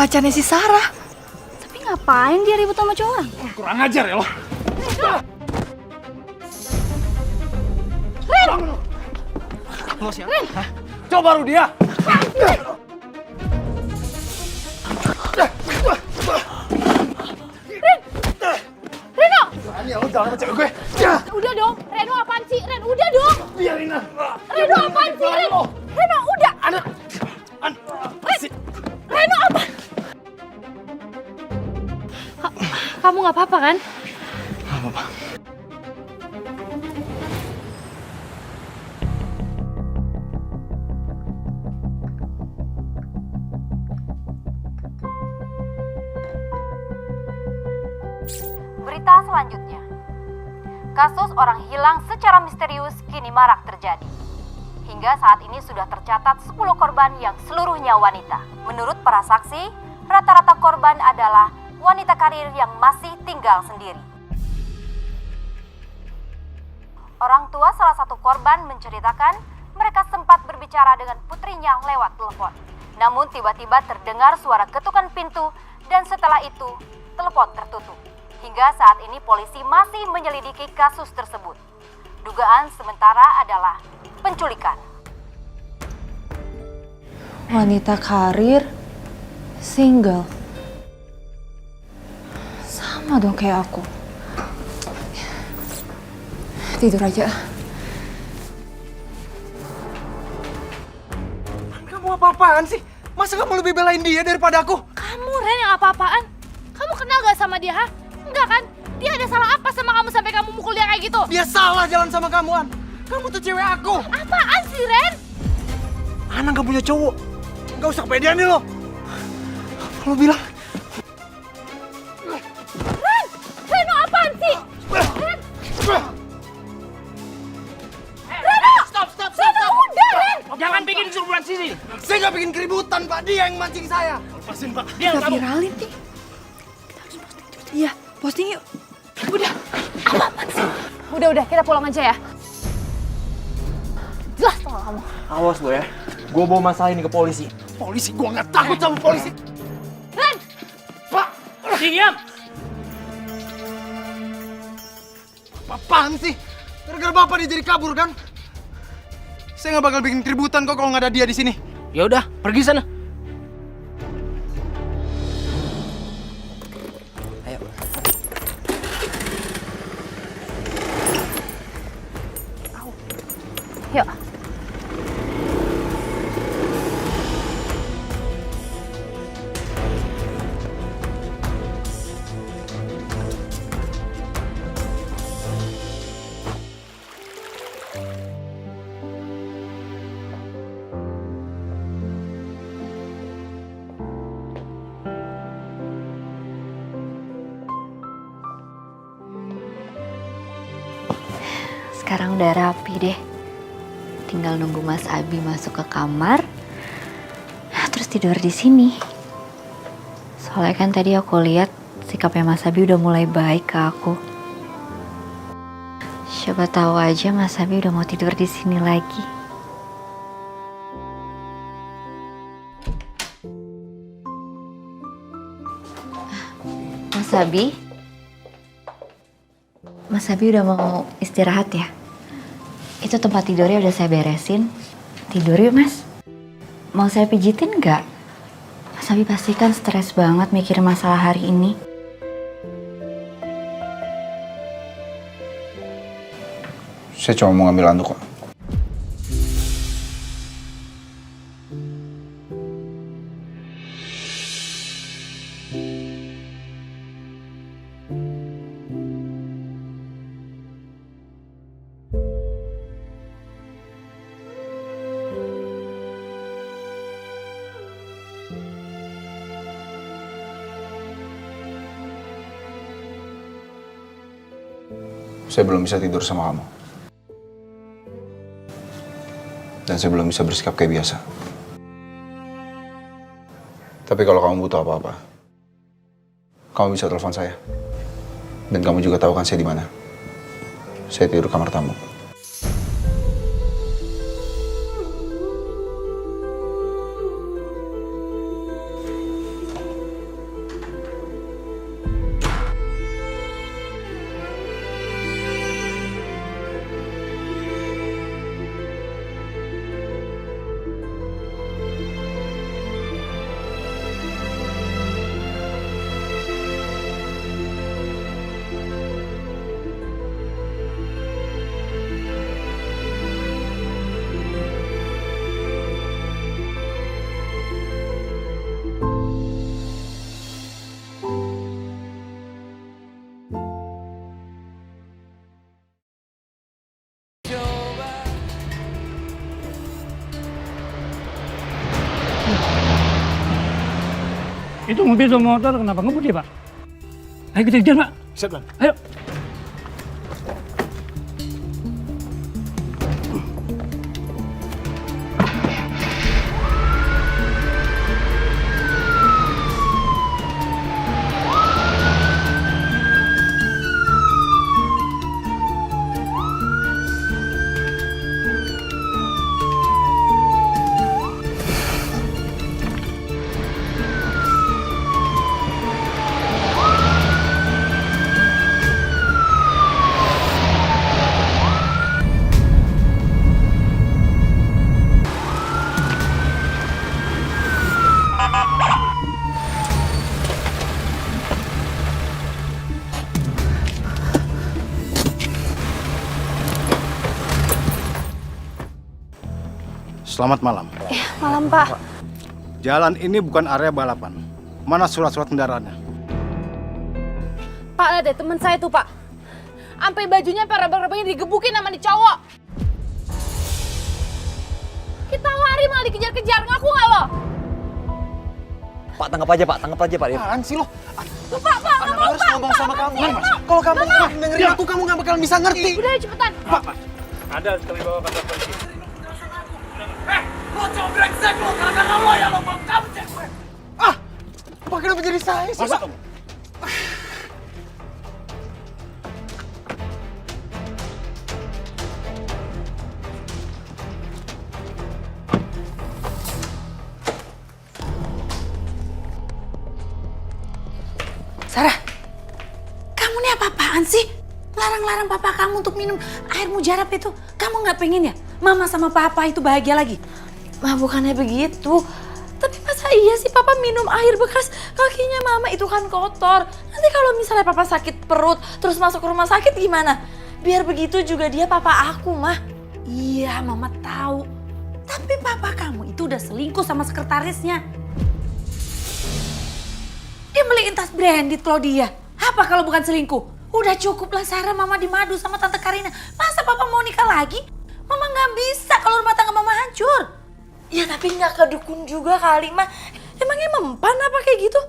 pacarnya si Sarah. Tapi ngapain dia ribut sama cowok? Kurang ajar ya lo. Ren! Lo siapa? Hah? Coba baru dia. Reno! Berani ya lo jalan sama cewek gue. Udah dong, Reno apaan sih? Ren, udah dong! Biarin lah. Reno apaan sih, Ren? Reno, udah! Reno apa? Kamu gak apa-apa kan? Gak apa-apa. Berita selanjutnya. Kasus orang hilang secara misterius kini marak terjadi. Hingga saat ini sudah tercatat 10 korban yang seluruhnya wanita. Menurut para saksi, rata-rata korban adalah wanita karir yang masih tinggal sendiri. Orang tua salah satu korban menceritakan mereka sempat berbicara dengan putrinya lewat telepon. Namun tiba-tiba terdengar suara ketukan pintu dan setelah itu telepon tertutup. Hingga saat ini polisi masih menyelidiki kasus tersebut. Dugaan sementara adalah penculikan. Wanita karir, single. Sama dong kayak aku. Tidur aja. Kamu apa-apaan sih? Masa kamu lebih belain dia daripada aku? Kamu, Ren, yang apa-apaan? Kamu kenal gak sama dia, ha? Enggak kan? Dia ada salah apa sama kamu sampai kamu mukul dia kayak gitu? Dia salah jalan sama kamu, An. Kamu tuh cewek aku. Apaan sih, Ren? Ana gak punya cowok. Gak usah kepedean nih lo. Lo bilang. Ren! Reno apaan sih? Ren! Reno! Stop. Reno, udah, Ren! Jangan bikin kesurupan sini. Saya gak bikin keributan, Pak. Dia yang mancing saya. Lepasin, Pak. Dia yang kabur. Viralin nih. Kita harus posting. Iya, posting yuk. Udah, apaan sih? Udah, kita pulang aja ya. Jelas tau gak kamu? Awas lo ya. Gue bawa masalah ini ke polisi. Polisi? Gue gak takut sama polisi. Ren! Pak! Diam! Apaan sih? Gara-gara bapak dia jadi kabur kan? Saya gak bakal bikin keributan kok kalau gak ada dia di sini. Ya udah, pergi sana. Ayo. Yuk. Sekarang udah rapi deh. Tinggal nunggu Mas Abi masuk ke kamar, terus tidur di sini. Soalnya kan tadi aku lihat sikapnya Mas Abi udah mulai baik ke aku. Siapa tahu aja Mas Abi udah mau tidur di sini lagi. Mas Abi? Mas Abi udah mau istirahat ya? Itu tempat tidurnya udah saya beresin. Tidur yuk, Mas. Mau saya pijitin nggak? Mas Abi pasti kan stres banget mikirin masalah hari ini. Saya cuma mau ngambil anduk kok. Saya belum bisa tidur sama kamu. Dan saya belum bisa bersikap kayak biasa. Tapi kalau kamu butuh apa-apa, kamu bisa telepon saya. Dan kamu juga tahu kan saya di mana. Saya tidur kamar tamu. Itu mobil sama motor kenapa ngebut ya, Pak? Ayo kita kejar, Pak. Siap, Bang. Ayo. Selamat malam. Malam, Pak. Jalan ini bukan area balapan. Mana surat-surat kendaraannya? Pak, lihat deh teman saya tuh, Pak. Sampai bajunya sampai rebang-rebangnya digebukin sama nih cowok. Kita lari malah dikejar-kejar, ngaku nggak lo? Pak, tangkap aja, Pak. Tangkap aja, Pak. Apaan sih lo? Tuh, Pak, nggak mau, harus Pak. ngomong Pak, sama Pak, kamu. Pak. Kalau kamu Nggak mau. dengerin aku, kamu nggak bakalan bisa ngerti. Udah, cepetan. Pak. Ada sekali bawa kantor polisi. Lo cowok brengsek lo, karena lo yang lo mau kamu cek gue. Ah, Pak kenapa jadi saya sih, Pak? Sarah, kamu nih apa-apaan sih? Larang-larang papa kamu untuk minum air mujarab itu. Kamu nggak pengen ya mama sama papa itu bahagia lagi? Mah, bukannya begitu. Tapi masa iya sih papa minum air bekas kakinya mama, itu kan kotor. Nanti kalau misalnya papa sakit perut terus masuk ke rumah sakit gimana? Biar begitu juga dia papa aku, Mah. Iya, mama tahu. Tapi papa kamu itu udah selingkuh sama sekretarisnya. Dia beliin tas branded loh dia. Apa kalau bukan selingkuh? Udah cukup lah Sarah, mama dimadu sama tante Karina. Masa papa mau nikah lagi? Mama nggak bisa kalau rumah tangga mama hancur. Ya tapi nggak kedukun juga kali, Mah. Emangnya mempan apa kayak gitu?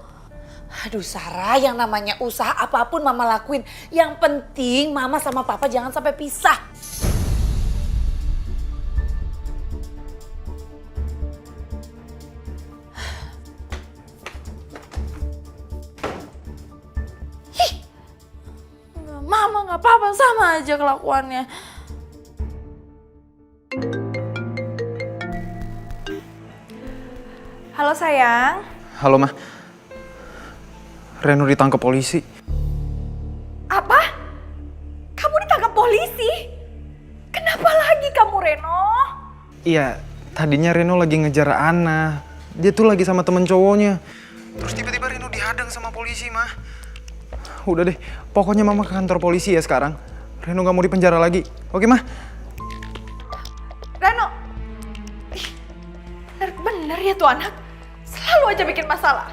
Aduh Sarah, yang namanya usaha apapun mama lakuin. Yang penting mama sama papa jangan sampai pisah. Mama nggak apa-apa, sama aja kelakuannya. Halo sayang. Halo, Mah. Reno ditangkap polisi. Apa? Kamu ditangkap polisi? Kenapa lagi kamu, Reno? Iya, tadinya Reno lagi ngejar Ana. Dia tuh lagi sama temen cowoknya. Terus tiba-tiba Reno dihadang sama polisi, Mah. Udah deh, pokoknya Mama ke kantor polisi ya sekarang. Reno gak mau dipenjara lagi. Oke, Mah? Reno. Bener ya tuh anak. Selalu aja bikin masalah.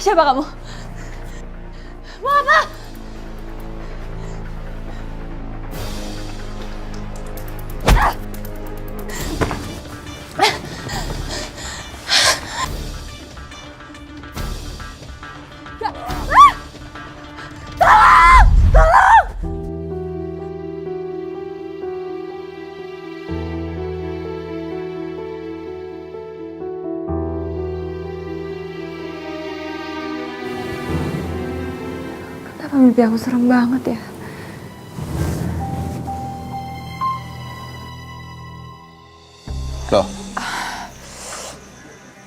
Siapa kamu? Mau apa? Kenapa mimpi aku serem banget ya? Loh,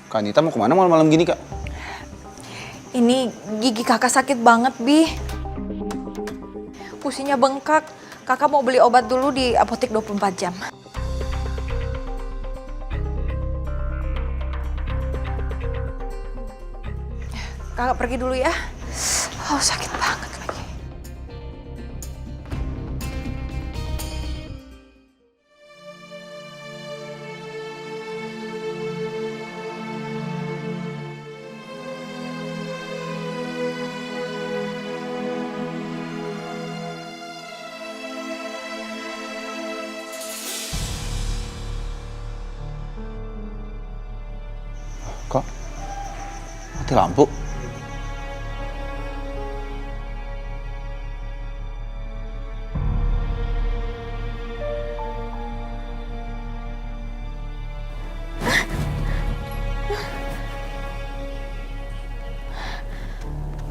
Kak Anita mau kemana malam-malam gini, Kak? Ini gigi kakak sakit banget, Bi. Pusingnya bengkak. Kakak mau beli obat dulu di apotek 24 jam. Kakak pergi dulu ya. Oh, sakit banget lagi. Kok mati lampu?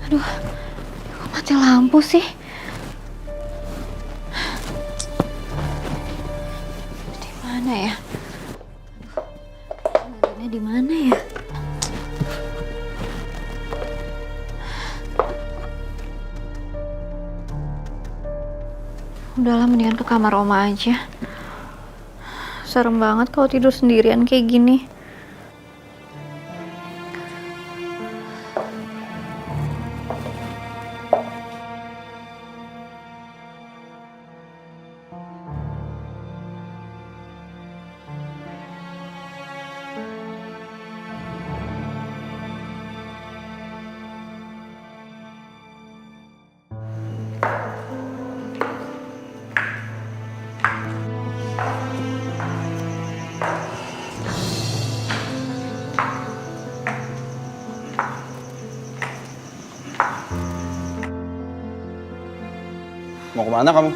Aduh, kok mati lampu sih? Di mana ya? Aduh, di mana ya? Udahlah, mendingan ke kamar Oma aja. Serem banget kalau tidur sendirian kayak gini. Mau kemana kamu?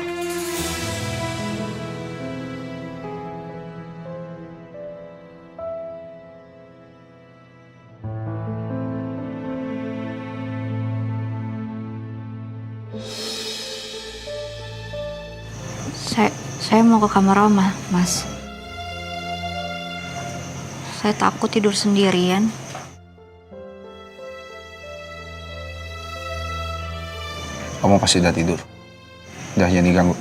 Saya mau ke kamar Oma, Mas. Saya takut tidur sendirian. Kamu pasti udah tidur. Udah, jangan diganggu.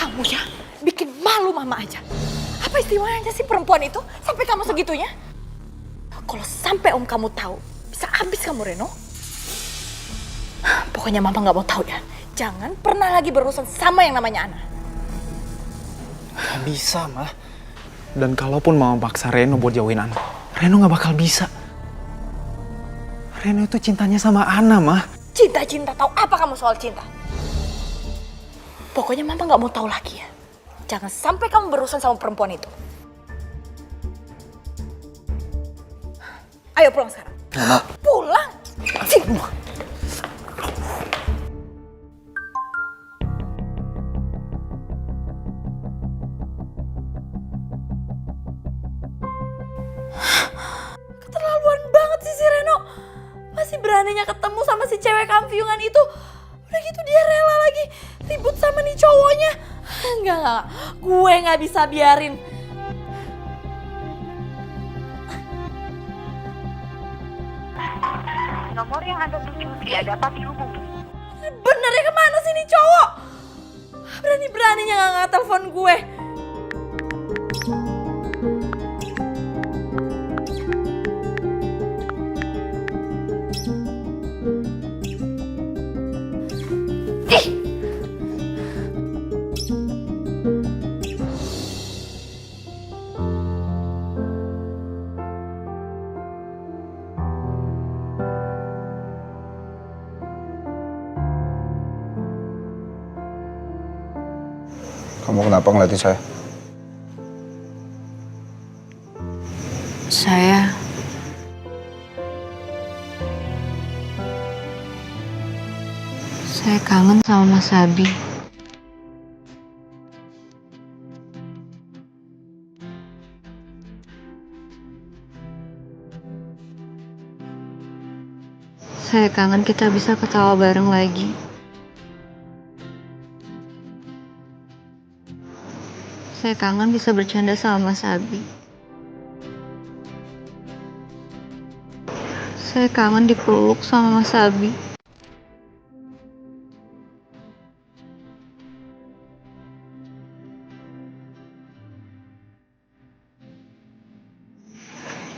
Kamu ya bikin malu mama aja. Apa istimewanya sih perempuan itu sampai kamu segitunya? Kalau sampai om kamu tahu, bisa habis kamu, Reno. Pokoknya mama nggak mau tahu ya. jangan pernah lagi berurusan sama yang namanya Ana. Gak bisa, Mah. Dan kalaupun Mama paksa Reno buat jauhin Ana, Reno gak bakal bisa. Reno itu cintanya sama Ana, Mah. Cinta-cinta, tahu apa kamu soal cinta? Pokoknya Mama gak mau tahu lagi ya. Jangan sampai kamu berurusan sama perempuan itu. Ayo pulang sekarang. Mama. Pulang. Keterlaluan banget sih si Reno. Masih beraninya ketemu sama si cewek kampiungan itu. Udah gitu dia rela lagi ribut sama nih cowoknya. Enggak. Gue gak bisa biarin. Nomor yang Anda tuju tidak dapat dihubungi. Bener ya, kemana sih nih cowok? Berani-beraninya gak ngangkat telepon gue. Kamu kenapa ngeliatin saya? Saya kangen sama Mas Abi. Saya kangen kita bisa ketawa bareng lagi. Saya kangen bisa bercanda sama Mas Abi. Saya kangen dipeluk sama Mas Abi.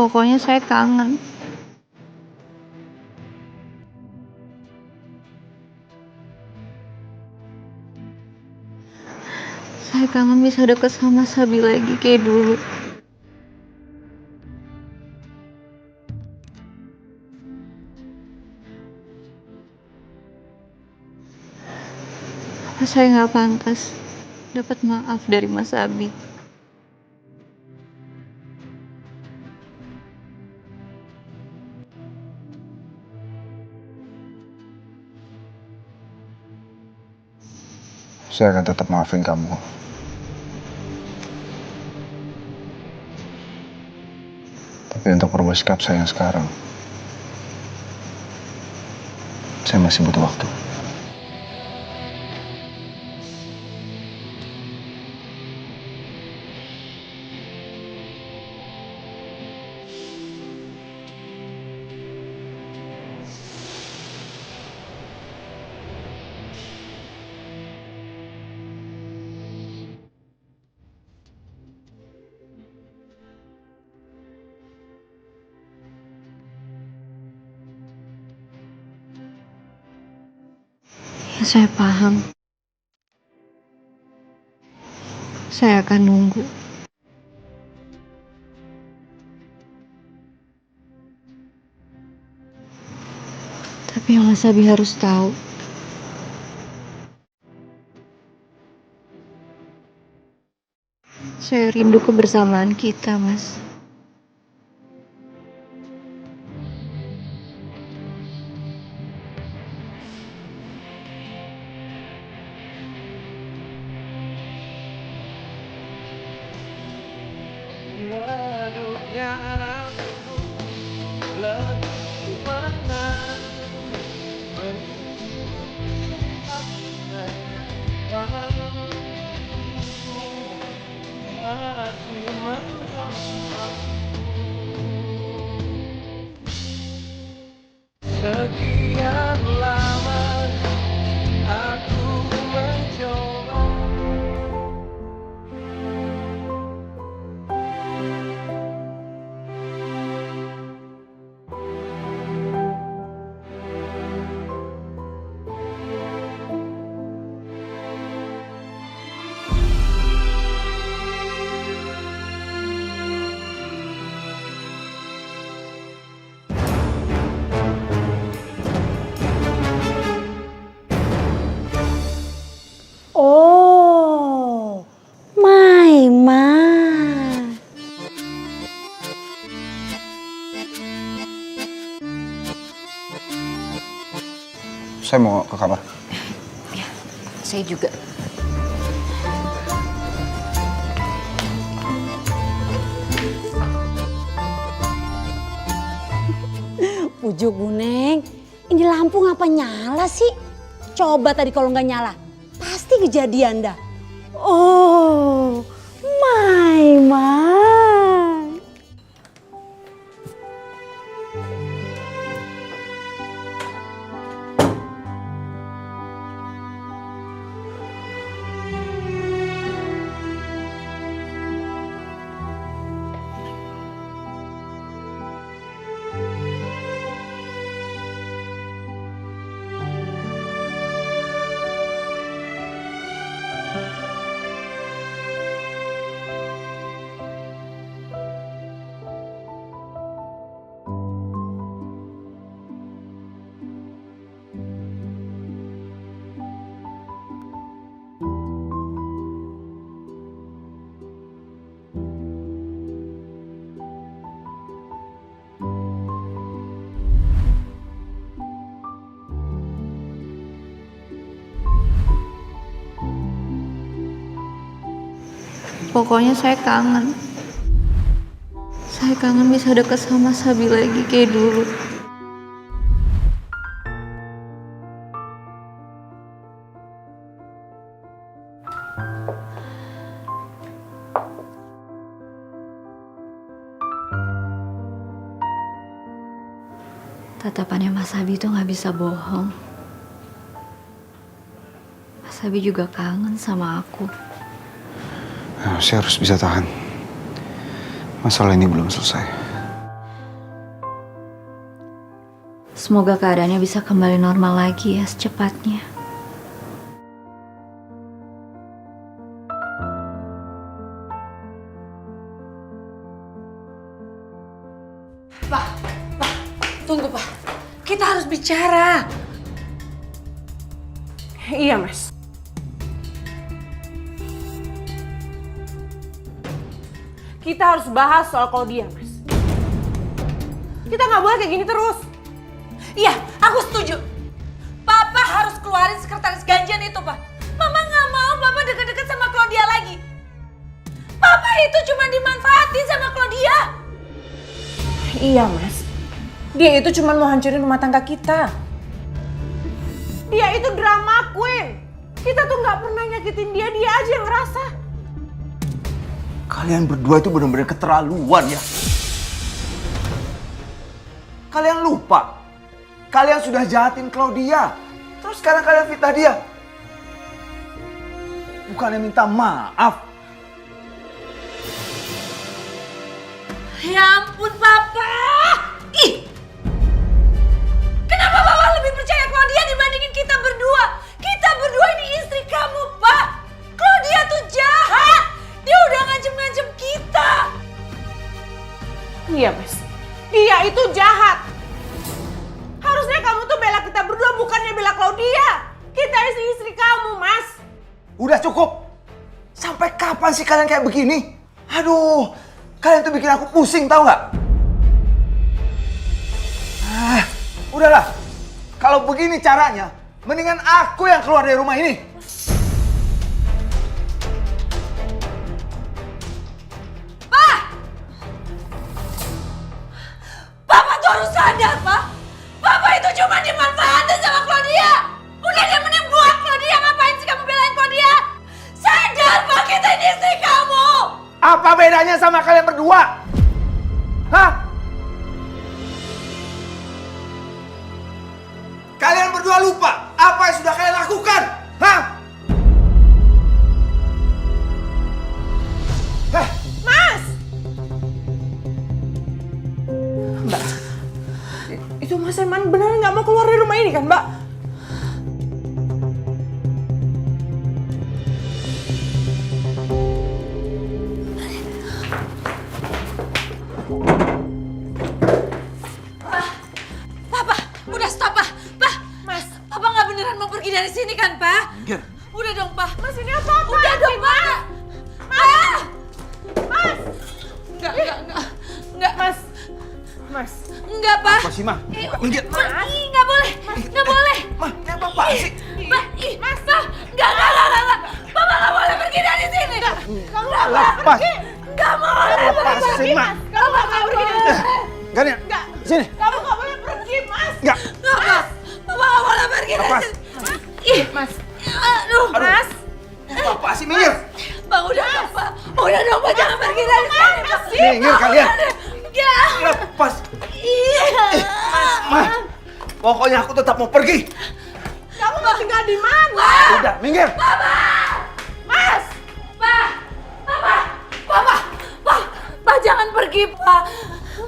Pokoknya saya kangen. Saya kangen bisa deket sama Sabi lagi kayak dulu. Apa saya nggak pantas dapat maaf dari Mas Abi? Saya akan tetap maafin kamu. Tapi untuk merubah sikap saya yang sekarang, saya masih butuh waktu. Ya, saya paham. Saya akan nunggu. Tapi yang Mas Abi harus tahu, saya rindu kebersamaan kita, Mas. Sekian lama aku mencoba. Saya mau ke kamar. Ya, saya juga. Ujuk Buneng, ini lampu ngapa nyala sih? Coba tadi kalau nggak nyala, pasti kejadian dah. Oh, my. Pokoknya saya kangen. Saya kangen bisa deket sama Sabi lagi kayak dulu. Tatapannya Mas Sabi tuh gak bisa bohong. Mas Sabi juga kangen sama aku. Nah, saya harus bisa tahan. Masalah ini belum selesai. Semoga keadaannya bisa kembali normal lagi ya secepatnya. Pak, tunggu Pak. Kita harus bicara. Iya, Mas. Kita harus bahas soal Claudia, Mas. Kita nggak boleh kayak gini terus. Iya, aku setuju. Papa harus keluarin sekretaris ganjian itu, Pak. Mama nggak mau Papa deket-deket sama Claudia lagi. Papa itu cuma dimanfaatin sama Claudia. Iya, Mas. Dia itu cuma mau hancurin rumah tangga kita. Dia itu drama queen. Kita tuh nggak pernah nyakitin dia, dia aja yang ngerasa. Kalian berdua itu benar-benar keterlaluan ya. Kalian lupa. Kalian sudah jahatin Claudia. Terus sekarang kalian fitnah dia. Bukannya minta maaf. Ya ampun, Papa. Ih! Kenapa Papa lebih percaya Claudia dibandingin kita berdua? Kita berdua ini istri kamu, Pak. Claudia tuh jahat. Dia udah ngancem-ngancem kita. Iya, Mas. Dia itu jahat. Harusnya kamu tuh bela kita berdua, bukannya bela Claudia. Kita istri-istri kamu, Mas. Udah cukup. Sampai kapan sih kalian kayak begini? Aduh, kalian tuh bikin aku pusing, tahu nggak? Udahlah. Kalau begini caranya, mendingan aku yang keluar dari rumah ini. Papa tuh harus sadar, Pak. Papa itu cuma dimanfaatin sama Claudia. Udah dia mending buang Claudia. Ngapain sih kamu belain Claudia? Sadar, Pak, kita ini istri kamu. Apa bedanya sama kalian berdua? Hah? Kalian berdua lupa apa yang sudah kalian lakukan? Hah? Mas! Mbak, itu Mas Eman benar nggak mau keluar dari rumah ini kan, Mbak? Papa, udah stop, Pak. Pak, Mas, Papa nggak beneran mau pergi dari sini kan, Pak? Minggir. Udah dong, Pak. Mas, ini apa-apa? Udah dong, Pak. Mas! Mas! Enggak. Mas! Mas! Enggak, Pak. Apa sih, Ma? Minggir. Nggak boleh. Nggak boleh. Ma, ini apa? apaan sih? Mas, enggak. Mama nggak boleh pergi dari sini. Kamu nggak boleh Lepas. pergi. Nggak boleh Lepasin, Ma. Kamu nggak boleh pergi dari sini. Gania, sini. Kamu nggak boleh pergi, Mas. Enggak. Mas, Mama nggak boleh pergi dari Lepas. sini. Ih, Mas. Aduh, Mas. Apa sih, minggir? Bang, udah dong, Pak. Udah dong, Pak. Jangan pergi dari sini, Mas. Minggir kalian. Ya. Lepas. Iya. Ma, pokoknya aku tetap mau pergi. Kamu mau tinggal di mana? Udah, minggir. Mas! Pak, jangan pergi, Pak.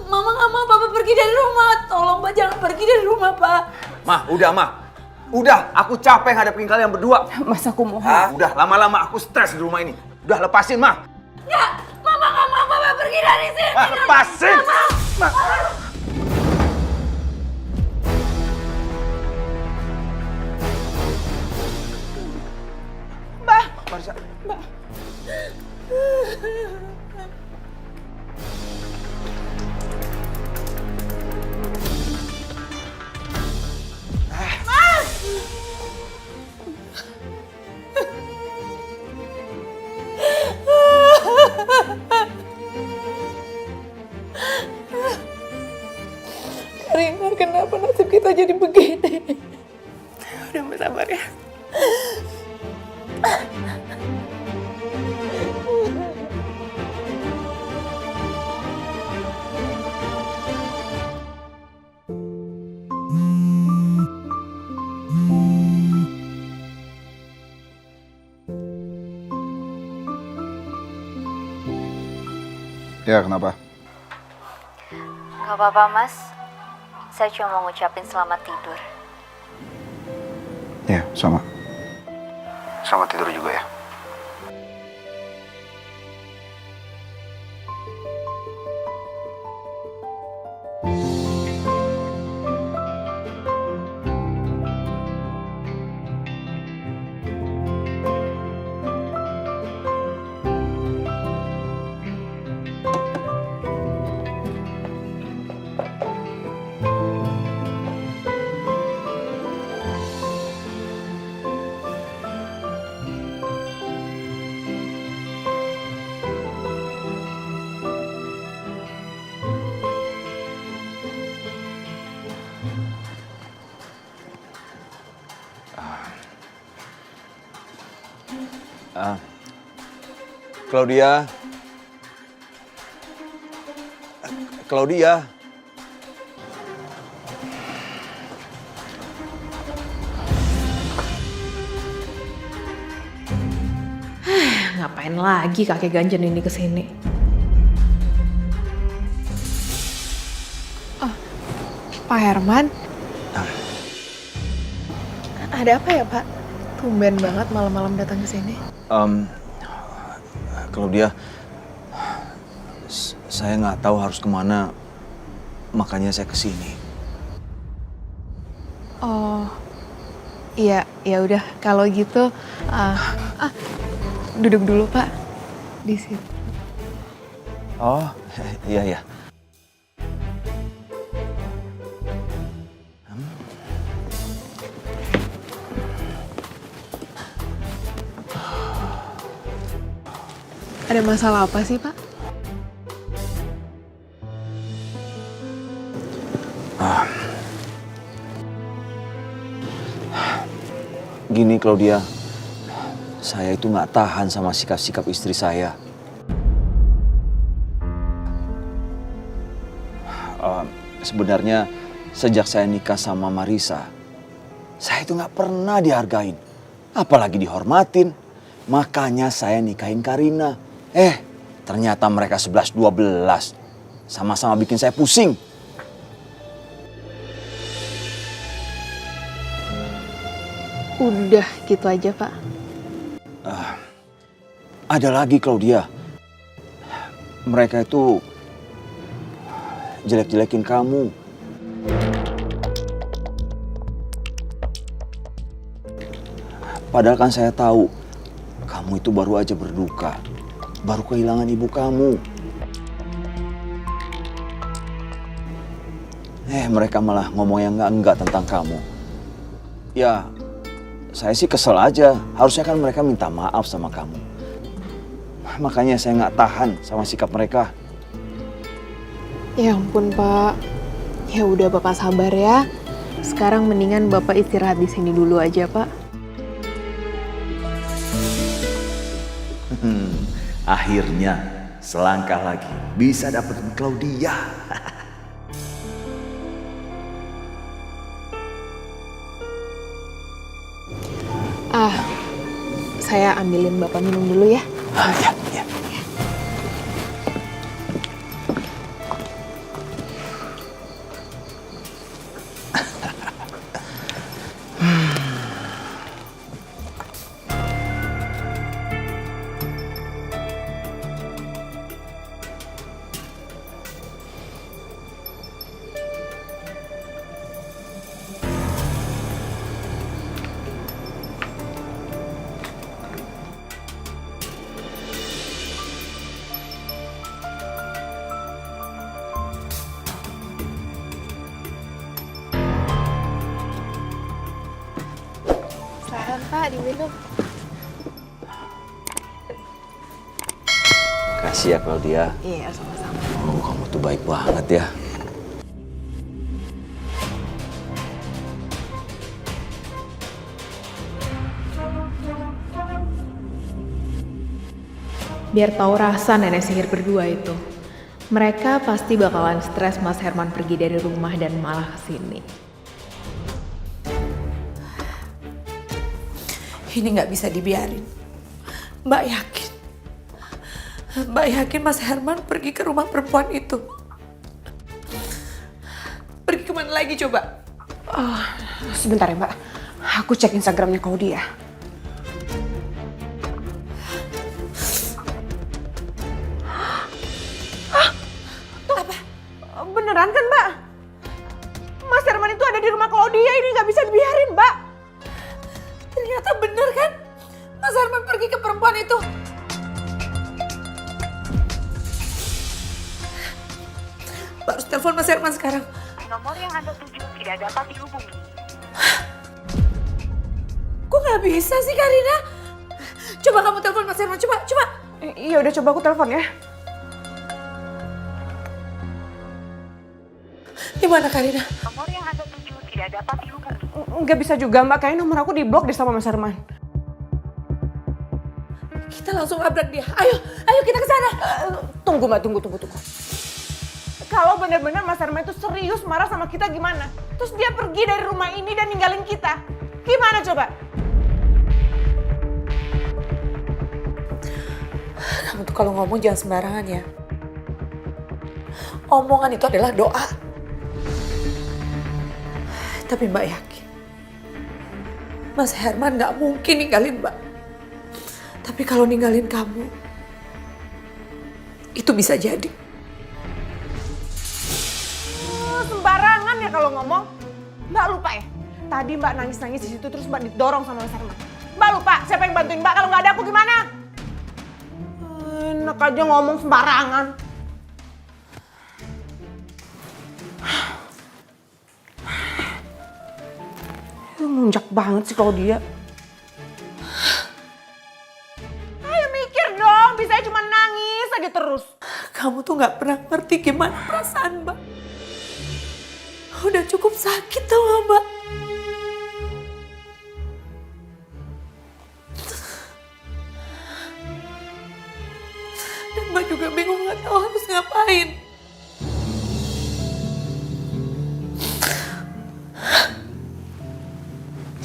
Mama nggak mau Papa pergi dari rumah. Tolong, Pak, jangan pergi dari rumah, Pak. Ma, udah, Ma. Udah, aku capek ngadepin kalian berdua. Mas, aku mohon. Udah, lama-lama aku stres di rumah ini. Udah, lepasin, Ma. Nggak, Mama nggak mau Papa pergi dari sini. Ma, lepasin. Ma. Mbak. Marisa. Mbak. Karina, kenapa nasib kita jadi begini? Udah bersabar ya. Ya, kenapa? Gak apa-apa, Mas. Saya cuma mau ngucapin selamat tidur. Ya, sama. Selamat tidur juga ya. Claudia. Claudia. Ngapain lagi kakek Ganjen ini kesini? Oh, Pak Herman. Ada apa ya, Pak? Tumben banget malam-malam datang ke sini. Claudia, saya nggak tahu harus kemana, makanya saya kesini. Oh, iya, ya udah. Kalau gitu, duduk dulu Pak, di situ. Oh, iya ya. Ada masalah apa sih, Pak? Gini Claudia, saya itu nggak tahan sama sikap-sikap istri saya. Sebenarnya sejak saya nikah sama Marisa, saya itu nggak pernah dihargain, apalagi dihormatin. Makanya saya nikahin Karina. Ternyata mereka 11-12. Sama-sama bikin saya pusing. Udah gitu aja, Pak. Ada lagi Claudia. Mereka itu jelek-jelekin kamu. Padahal kan saya tahu kamu itu baru aja berduka. Baru kehilangan ibu kamu. Mereka malah ngomong yang enggak-enggak tentang kamu. Ya, saya sih kesel aja. Harusnya kan mereka minta maaf sama kamu. Makanya saya nggak tahan sama sikap mereka. Ya ampun Pak. Ya udah Bapak sabar ya. Sekarang mendingan Bapak istirahat di sini dulu aja Pak. Akhirnya selangkah lagi bisa dapetin Claudia. Saya ambilin Bapak minum dulu ya. Ya, ya. Silahkan Pak, diminum. Kasih ya Claudia. Iya, sama-sama. Oh, kamu tuh baik banget ya. Biar tahu rasa nenek sihir berdua itu. Mereka pasti bakalan stres Mas Herman pergi dari rumah dan malah kesini. Ini nggak bisa dibiarin. Mbak yakin Mas Herman pergi ke rumah perempuan itu. Pergi kemana lagi coba? Sebentar ya Mbak, aku cek Instagramnya Claudia. Beneran kan Mbak? Mas Herman itu ada di rumah Claudia, ini nggak bisa dibiarin Mbak. Ternyata bener kan? Mas Herman pergi ke perempuan itu. Mbak harus telepon Mas Herman sekarang. Nomor yang Anda tuju tidak dapat dihubungi. Kok nggak bisa sih Karina? Coba kamu telepon Mas Herman, coba. Iya udah coba aku telepon ya. Di mana Karina? Nomor yang Anda tuju tidak dapat dihubungi. Nggak bisa juga Mbak, kayaknya nomor aku diblok deh sama Mas Herman. Kita langsung labrak dia. Ayo kita ke sana. Tunggu Mbak, tunggu. Kalau benar-benar Mas Herman itu serius marah sama kita gimana? Terus dia pergi dari rumah ini dan ninggalin kita. Gimana coba? Kamu tuh kalau ngomong jangan sembarangan ya. Omongan itu adalah doa. Tapi Mbak yakin Mas Herman gak mungkin ninggalin Mbak. Tapi kalau ninggalin kamu, itu bisa jadi. Sembarangan ya kalau ngomong. Mbak lupa ya? Tadi Mbak nangis-nangis di situ terus Mbak didorong sama Mas Herman. Mbak lupa siapa yang bantuin Mbak kalau nggak ada aku gimana? Enak aja ngomong sembarangan. Munjak banget sih kalau dia. Ayo mikir dong, bisa cuma nangis aja terus. Kamu tuh gak pernah ngerti gimana perasaan Mbak. Udah cukup sakit tau gak Mbak? Dan Mbak juga bingung gak tahu harus ngapain.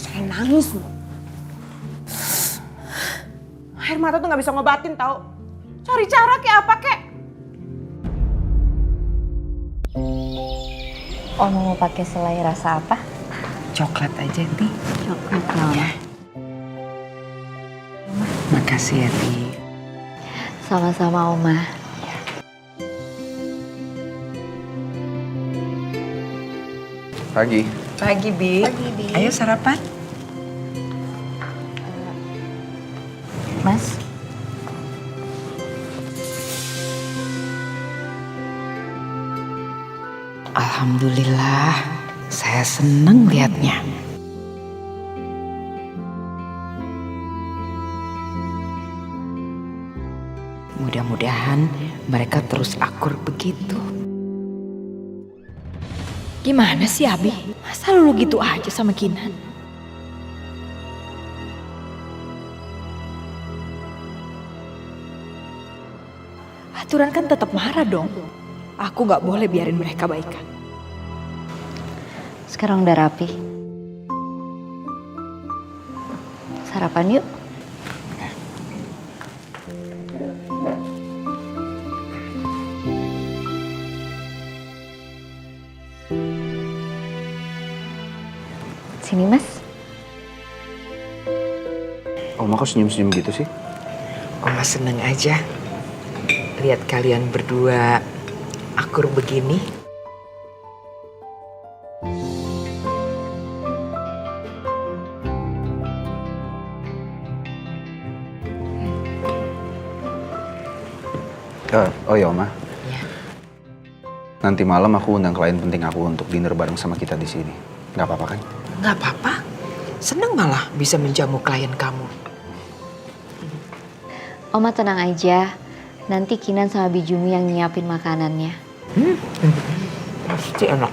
Saya nangis loh. Air mata tuh gak bisa ngobatin tau. Cari cara kayak apa kek. Om mau pakai selai rasa apa? Coklat aja, Ti. Coklat Mama. Makasih ya, Ti. Sama-sama Oma. Pagi. Pagi, Bi. Pagi, Bi. Ayo sarapan. Mas. Alhamdulillah, saya seneng liatnya. Mudah-mudahan mereka terus akur begitu. Gimana sih Abi? Masa lu gitu aja sama Kinan? Aturan kan tetap marah dong. Aku gak boleh biarin mereka baikan. Sekarang udah rapi. Sarapan yuk. Sini Mas. Oma kok senyum-senyum gitu sih? Oma seneng aja lihat kalian berdua akur begini. Oh ya Oma. Nanti malam aku undang klien penting aku untuk dinner bareng sama kita di sini. Nggak apa-apa kan? Nggak apa-apa. Seneng malah bisa menjamu klien kamu. Oma tenang aja. Nanti Kinan sama Bijumi yang nyiapin makanannya. Pasti enak.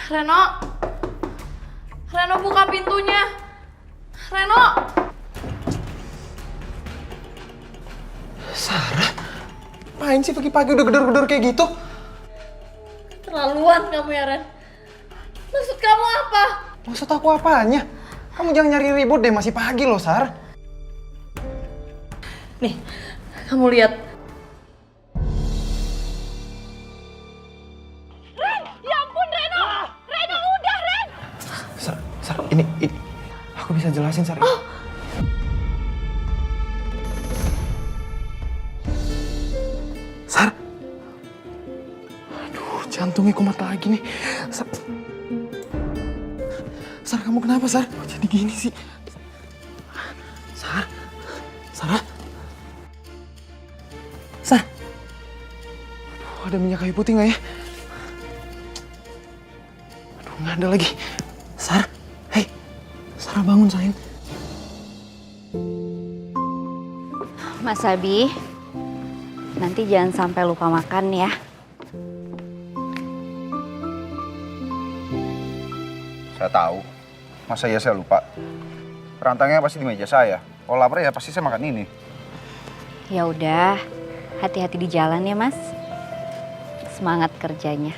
Reno buka pintunya. Reno. Sarah, main sih pagi-pagi udah gedor-gedor kayak gitu? Terlaluan kamu ya, Ren. Maksud kamu apa? Maksud aku apanya? Kamu jangan nyari ribut deh, masih pagi loh, Sar. Nih, kamu lihat. Ren, ya ampun Reno. Reno udah, Ren. Sar, ini aku bisa jelasin, Sar. Sar. Aduh, jantungnya kumat lagi nih. Sar, kamu kenapa, Sar? Kok jadi gini sih? Sarah? Sar? Aduh, ada minyak kayu putih nggak ya? Aduh, nggak ada lagi. Sar, hei, Sarah bangun sayang. Mas Abi, nanti jangan sampai lupa makan ya. Saya tahu. Masa iya saya lupa? Rantangnya pasti di meja saya. Kalau lapar ya pasti saya makan ini. Ya udah, hati-hati di jalan ya Mas. Semangat kerjanya.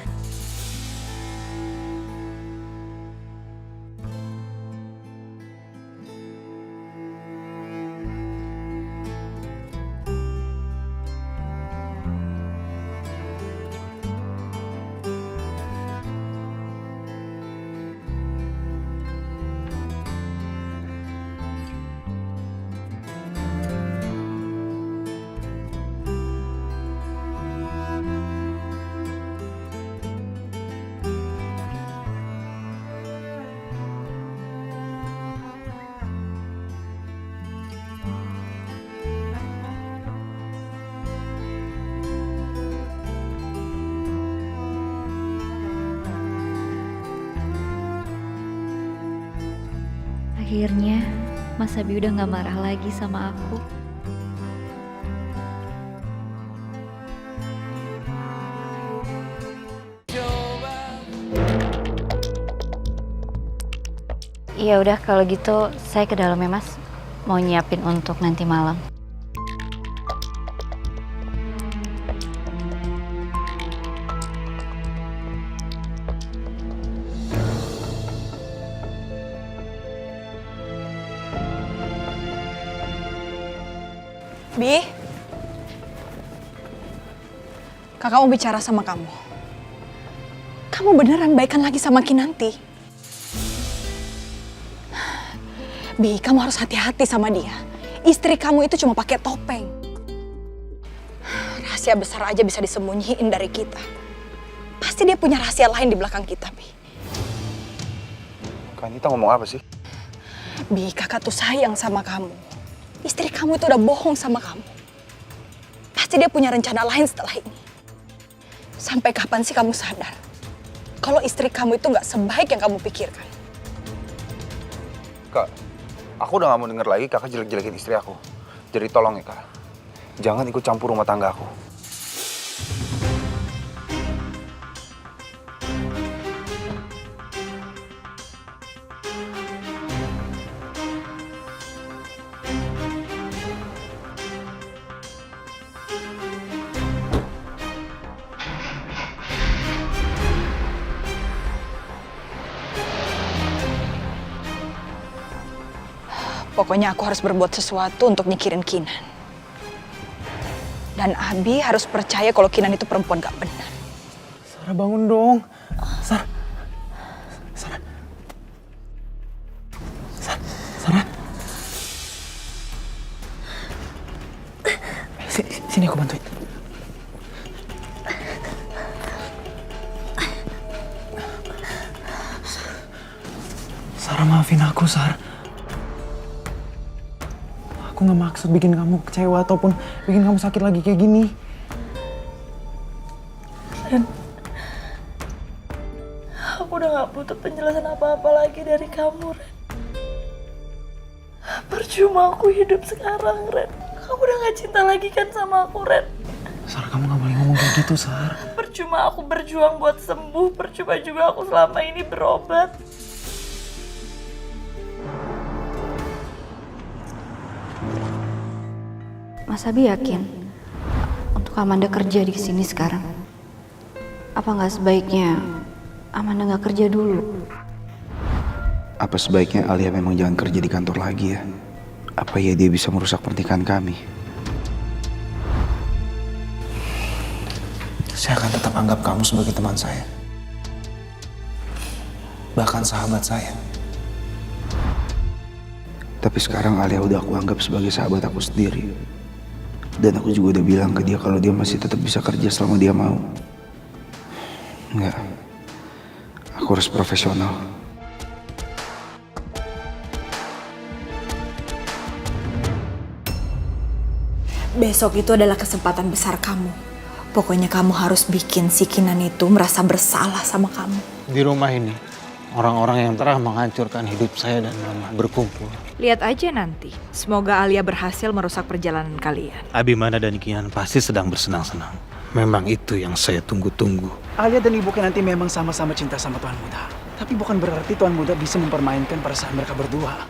Akhirnya, Mas Abi udah gak marah lagi sama aku. Ya udah kalau gitu saya ke dalam ya Mas. Mau nyiapin untuk nanti malam. Bi, kakak mau bicara sama kamu. Kamu beneran baikan lagi sama Kinanti? Bi, kamu harus hati-hati sama dia. Istri kamu itu cuma pakai topeng. Rahasia besar aja bisa disembunyiin dari kita. Pasti dia punya rahasia lain di belakang kita, Bi. Kak Anita ngomong apa sih? Bi, kakak tuh sayang sama kamu. Istri kamu itu udah bohong sama kamu. Pasti dia punya rencana lain setelah ini. Sampai kapan sih kamu sadar kalau istri kamu itu nggak sebaik yang kamu pikirkan? Kak, aku udah gak mau denger lagi kakak jelek-jelekin istri aku. Jadi tolong ya Kak, jangan ikut campur rumah tangga aku. Pokoknya aku harus berbuat sesuatu untuk nyikirin Kinan. Dan Abi harus percaya kalau Kinan itu perempuan gak benar. Sarah bangun dong. Sarah. Sini aku bantuin. Sarah, maafin aku, Sarah. Aku gak maksud bikin kamu kecewa ataupun bikin kamu sakit lagi kayak gini. Ren, aku udah gak butuh penjelasan apa-apa lagi dari kamu, Ren. Percuma aku hidup sekarang, Ren. Kamu udah gak cinta lagi kan sama aku, Ren? Sarah, kamu gak boleh ngomong kayak gitu, Sarah. Percuma aku berjuang buat sembuh, percuma juga aku selama ini berobat. Mas Abi yakin untuk Amanda kerja di sini sekarang? Apa nggak sebaiknya Amanda nggak kerja dulu? Apa sebaiknya Alia memang jangan kerja di kantor lagi ya? Apa ya dia bisa merusak pernikahan kami? Saya akan tetap anggap kamu sebagai teman saya. Bahkan sahabat saya. Tapi sekarang Alia udah aku anggap sebagai sahabat aku sendiri. Dan aku juga udah bilang ke dia kalau dia masih tetap bisa kerja selama dia mau. Enggak. Aku harus profesional. Besok itu adalah kesempatan besar kamu. Pokoknya kamu harus bikin si Kinan itu merasa bersalah sama kamu. Di rumah ini, orang-orang yang telah menghancurkan hidup saya dan Mama berkumpul. Lihat aja nanti. Semoga Alia berhasil merusak perjalanan kalian. Abimana dan Kinan pasti sedang bersenang-senang. Memang itu yang saya tunggu-tunggu. Alia dan Ibu Kinanti memang sama-sama cinta sama Tuan Muda. Tapi bukan berarti Tuan Muda bisa mempermainkan perasaan mereka berdua.